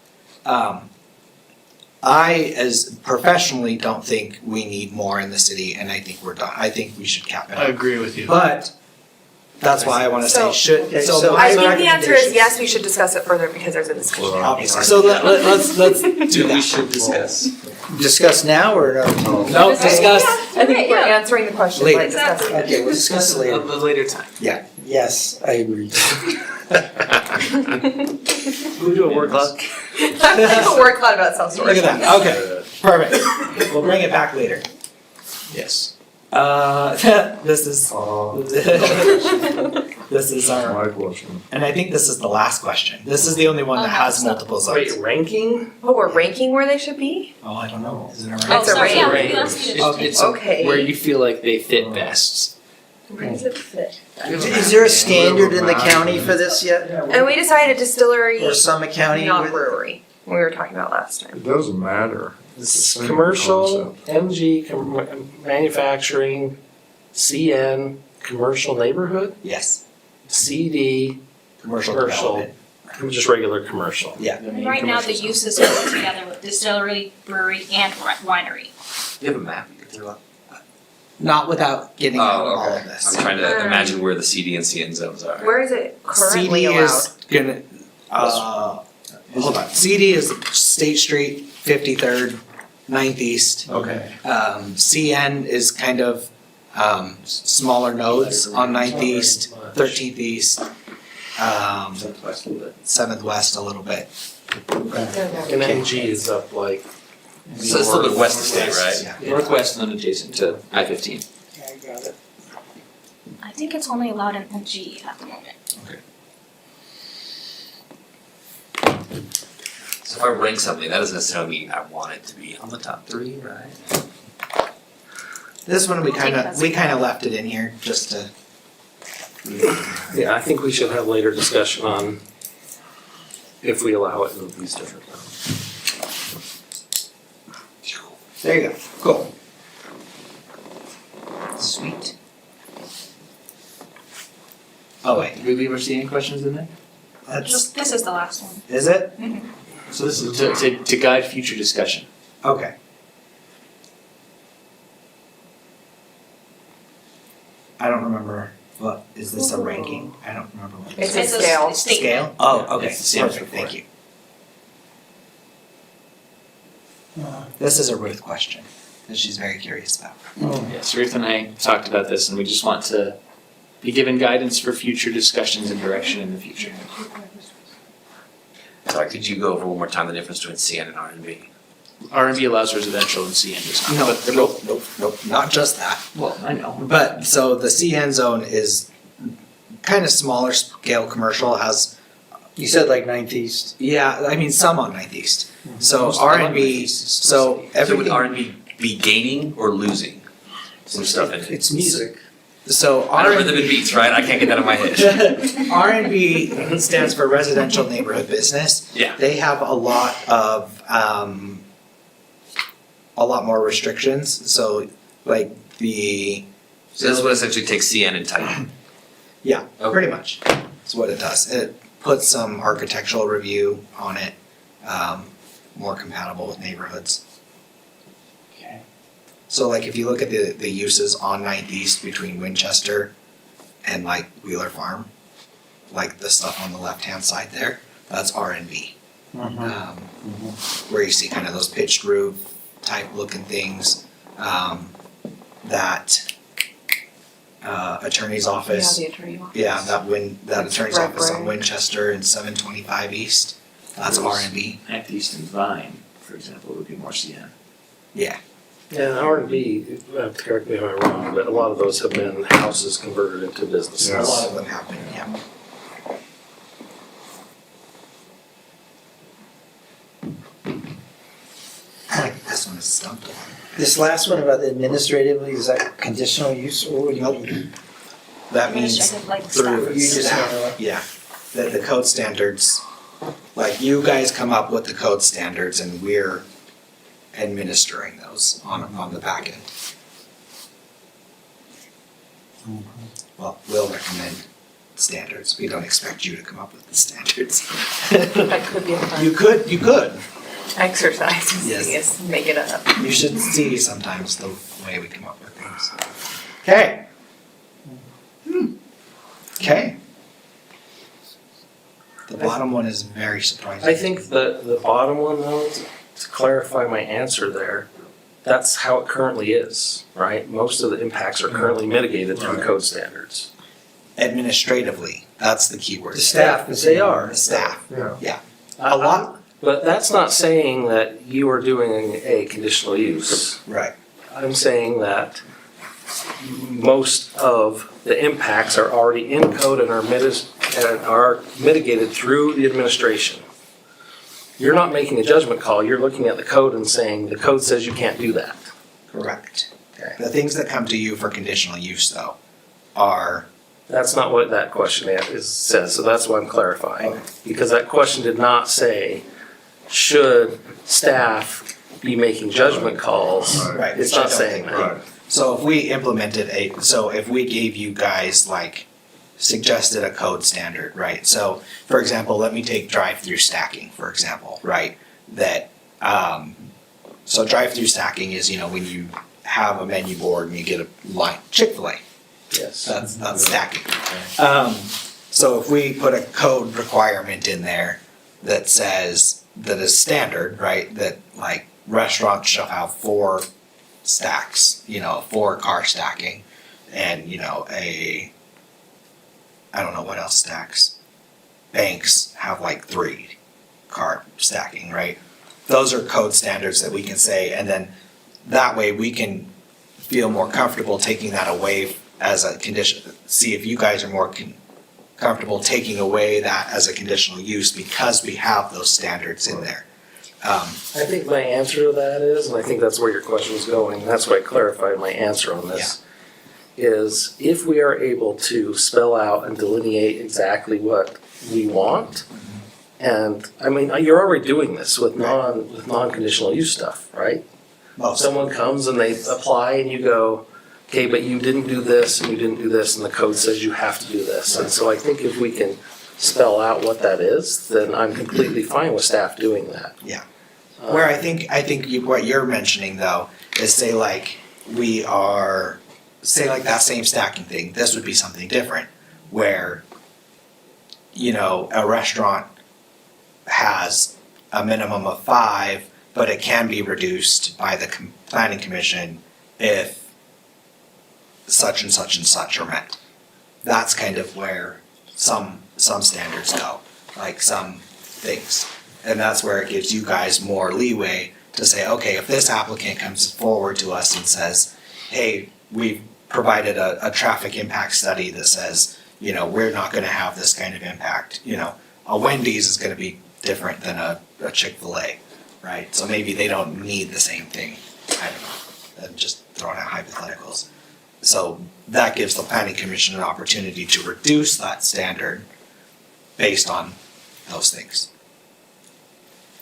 I, as professionally, don't think we need more in the city, and I think we're done. I think we should cap it. I agree with you. But, that's why I wanna say So- should, so so my I think the answer is recommendation- yes, we should discuss it further because there's a discussion. Obviously, so let's do that. We should discuss. Discuss now or no? No, discuss, I think we're answering the question by Later. discussing it. Okay, we'll discuss it later. later time. Yes, I agree. We do a word cloud. I have a word cloud about look self-storage. at that, okay, perfect. We'll bring it back later. Yes. This is, this is our, My question. and I think this is the last question. This is the only one that has multiple Wait, zones. ranking? Oh, we're ranking where they should be? Oh, I don't know, is it a Oh, rank? it's a sorry, yeah, range. maybe that's good. Okay. It's Okay. where you feel like they fit best. Where does it fit? Is there a standard in the county for this yet? And we decided distillery, Or Summit County? not with- brewery, we were talking about last time. It doesn't matter. It's the same Commercial, concept. MG, manufacturing, CN, commercial neighborhood, Yes, CD, commercial Commercial. development. just regular commercial. Yeah, And right now, the uses go together with distillery, brewery, and winery. You have a map you can throw up? not without getting out Oh, of all okay. of this. I'm trying to imagine where the CD and CN zones are. Where is it currently CD allowed? is gonna, hold on, CD is State Street, 53rd, 9th East. Okay. CN is kind of, smaller nodes on 9th East, 13th East, 7th West a little bit. And MG is up like. So it's a little bit west of state, right? Yeah. Northwest and then adjacent to I-15. I think it's only allowed in NG at the moment. So if I rank something, that doesn't necessarily mean I want it to be on the top 3, right? This one we We'll take it as kind of left it in here just to. Yeah, I think we should have later discussion on if we allow it in these different. There you go. Cool. Sweet. Oh wait, Did we ever see any questions in there? that's This is the last one. is it? So this is to guide future discussion. Okay. I don't remember. What is this a ranking? I don't remember what. It's a scale. statement. Scale? Oh, okay. It's the same as Perfect. before. Thank you. This is a Ruth question that she's very curious about. Yes, Ruth and I talked about this, and we just want to be given guidance for future discussions and direction in the future. Sorry, could you go over one more time the difference between CN and RNB? R&B allows residential and CN does not. No, But they're both, nope. Not just that. well, I know. But so the CN zone is kind of smaller scale commercial. Has You said like 9th East. yeah, I mean some on 9th East. So Most R of and B. Northeast is So So would everything. RNB be gaining or losing some stuff in it? It's music. So I know R rhythm and beats, right? I can't get that in my head. R and B stands for residential neighborhood business. Yeah. They have a lot of a lot more restrictions. So like the So this would essentially take CN and tighten. yeah, Okay. pretty much. That's what it does. It puts some architectural review on it, more compatible with neighborhoods. Okay. So like if you look at the uses on 9th East between Winchester and like Wheeler Farm, like the stuff on the left-hand side there, that's R and B. Where you see kind of those pitched roof type looking things, that attorney's office. Yeah, the attorney office. Yeah, that attorney's Red office on brick. Winchester and 725 East, that's R and B. At East and Vine, for example, would be more CN. Yeah, Yeah, R&B, correct me if I'm wrong, but a lot of those have been houses converted into businesses. a lot of them happen, yeah. I like this one is stumped on. This last one about administratively, is that conditional use or what do you mean? That means Administrative, like through You just staff, wanna- yeah, the code standards, like you guys come up with the code standards and we're administering those on the back end. Well, we'll recommend standards, we don't expect you to come up with the standards. That could be a You fun could, exercise, to Yes. see us make it up. you should see sometimes the way we come up with things. Okay. Okay. The bottom one is very surprising. I think the bottom one though, to clarify my answer there, that's how it currently is, right? Most of the impacts are currently mitigated through code standards. Administratively, that's the key word. The staff is. They are. The staff, Yeah. yeah. A lot, But that's not saying that you are doing a conditional use. right. I'm saying that most of the impacts are already in code and are mitigated through the administration. You're not making a judgment call, you're looking at the code and saying, the code says you can't do that. Correct. The things that come to you for conditional use though are, That's not what that question says, so that's why I'm clarifying. Because that question did not say, should staff be making judgment calls? Right, It's which I not don't saying think- that. so if we implemented so if we gave you guys like suggested a code standard, right? So for example, let me take drive-through stacking, for example, right? That, so drive-through stacking is, when you have a menu board and you get a line, Chick-fil-A, Yes. that's stacking. So if we put a code requirement in there that says, that is standard, right? That like restaurants shall have 4 stacks, 4 car stacking and, I don't know what else stacks. Banks have like 3 car stacking, right? Those are code standards that we can say, and then that way we can feel more comfortable taking that away as a condition, see if you guys are more comfortable taking away that as a conditional use because we have those standards in there. I think my answer to that is, and I think that's where your question was going, and that's why I clarified my answer on this, is if we are able to spell out and delineate exactly what we want, and, I mean, you're already doing this with non-conditional use stuff, right? Most. Someone comes and they apply and you go, okay, but you didn't do this and you didn't do this and the code says you have to do this. And so I think if we can spell out what that is, then I'm completely fine with staff doing that. Yeah. Where I think what you're mentioning though is say like that same stacking thing, this would be something different where, you know, a restaurant has a minimum of 5, but it can be reduced by the planning commission if such and such and such are met. That's kind of where some standards go, like some things. And that's where it gives you guys more leeway to say, okay, if this applicant comes forward to us and says, hey, we've provided a traffic impact study that says, you know, we're not gonna have this kind of impact, you know, a Wendy's is gonna be different than a Chick-fil-A, right? So maybe they don't need the same thing, I don't know, I'm just throwing out hypotheticals. So that gives the planning commission an opportunity to reduce that standard based on those things.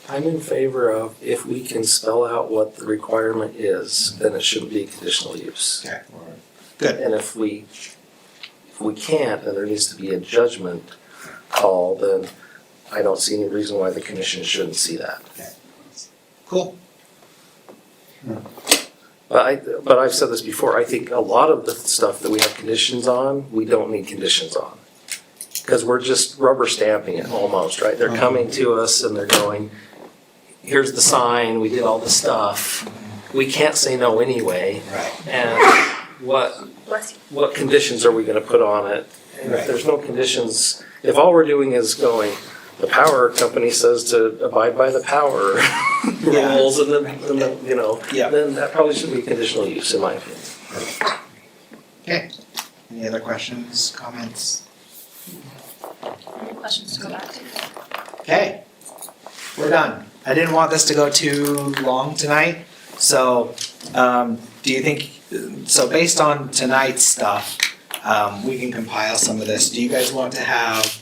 I'm in favor of if we can spell out what the requirement is, then it shouldn't be conditional use. Okay. Good. And if we can't, and there needs to be a judgment call, then I don't see any reason why the commission shouldn't see that. Cool. But I've said this before, I think a lot of the stuff that we have conditions on, we don't need conditions on. Because we're just rubber stamping it almost, right? They're coming to us and they're going, here's the sign, we did all this stuff. We can't say no anyway. Right. And what conditions are we gonna put on it? And if there's no conditions, if all we're doing is going, the power company says to abide by the power rules and then, you know, Yeah. then that probably should be conditional use in my opinion. Okay. Any other questions, comments? Any questions to go back to? Okay. We're done. I didn't want this to go too long tonight, so do you think, so based on tonight's stuff, we can compile some of this. Do you guys want to have,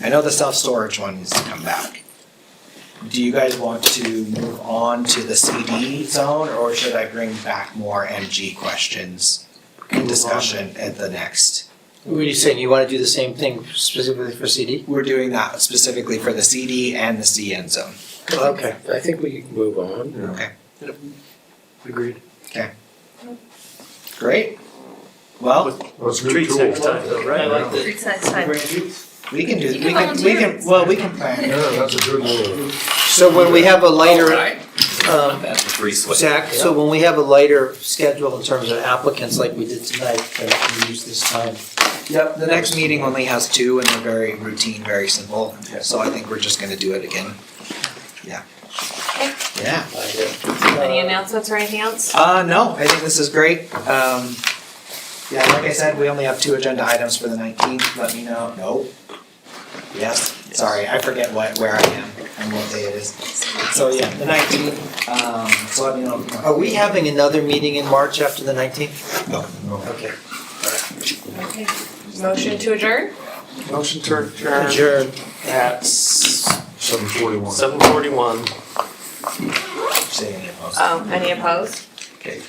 I know the self-storage one needs to come back. Do you guys want to move on to the CD zone, or should I bring back more MG questions in discussion at the next? What are you saying, you wanna do the same thing specifically for CD? We're doing that specifically for the CD and the CN zone. Okay. I think we can move on. Okay. Agreed. Great. Well, Let's do Treats two. next time though, right? I like the, we can do, You can we can plan. Yeah, that's a good move. So when we have a lighter, That's the free switch. Zach, so when we have a lighter schedule in terms of applicants like we did tonight, then we use this time. Yep, the next meeting only has 2 and they're very routine, very simple, so I think we're just gonna do it again. Yeah. Yeah. Any announcements or anything else? No, I think this is great. Yeah, like I said, we only have 2 agenda items for the 19th, let me know. No. Yes, sorry, I forget where I am and what day it is. So yeah, the 19th, so let me know. Are we having another meeting in March after the 19th? No. Okay. Okay. Motion to adjourn? Motion to adjourn Adjourn. at 7:41. 7:41. Say any opposed. Oh, any opposed? Okay.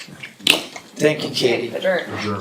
Thank you, Katie. Adjourn. Adjourn.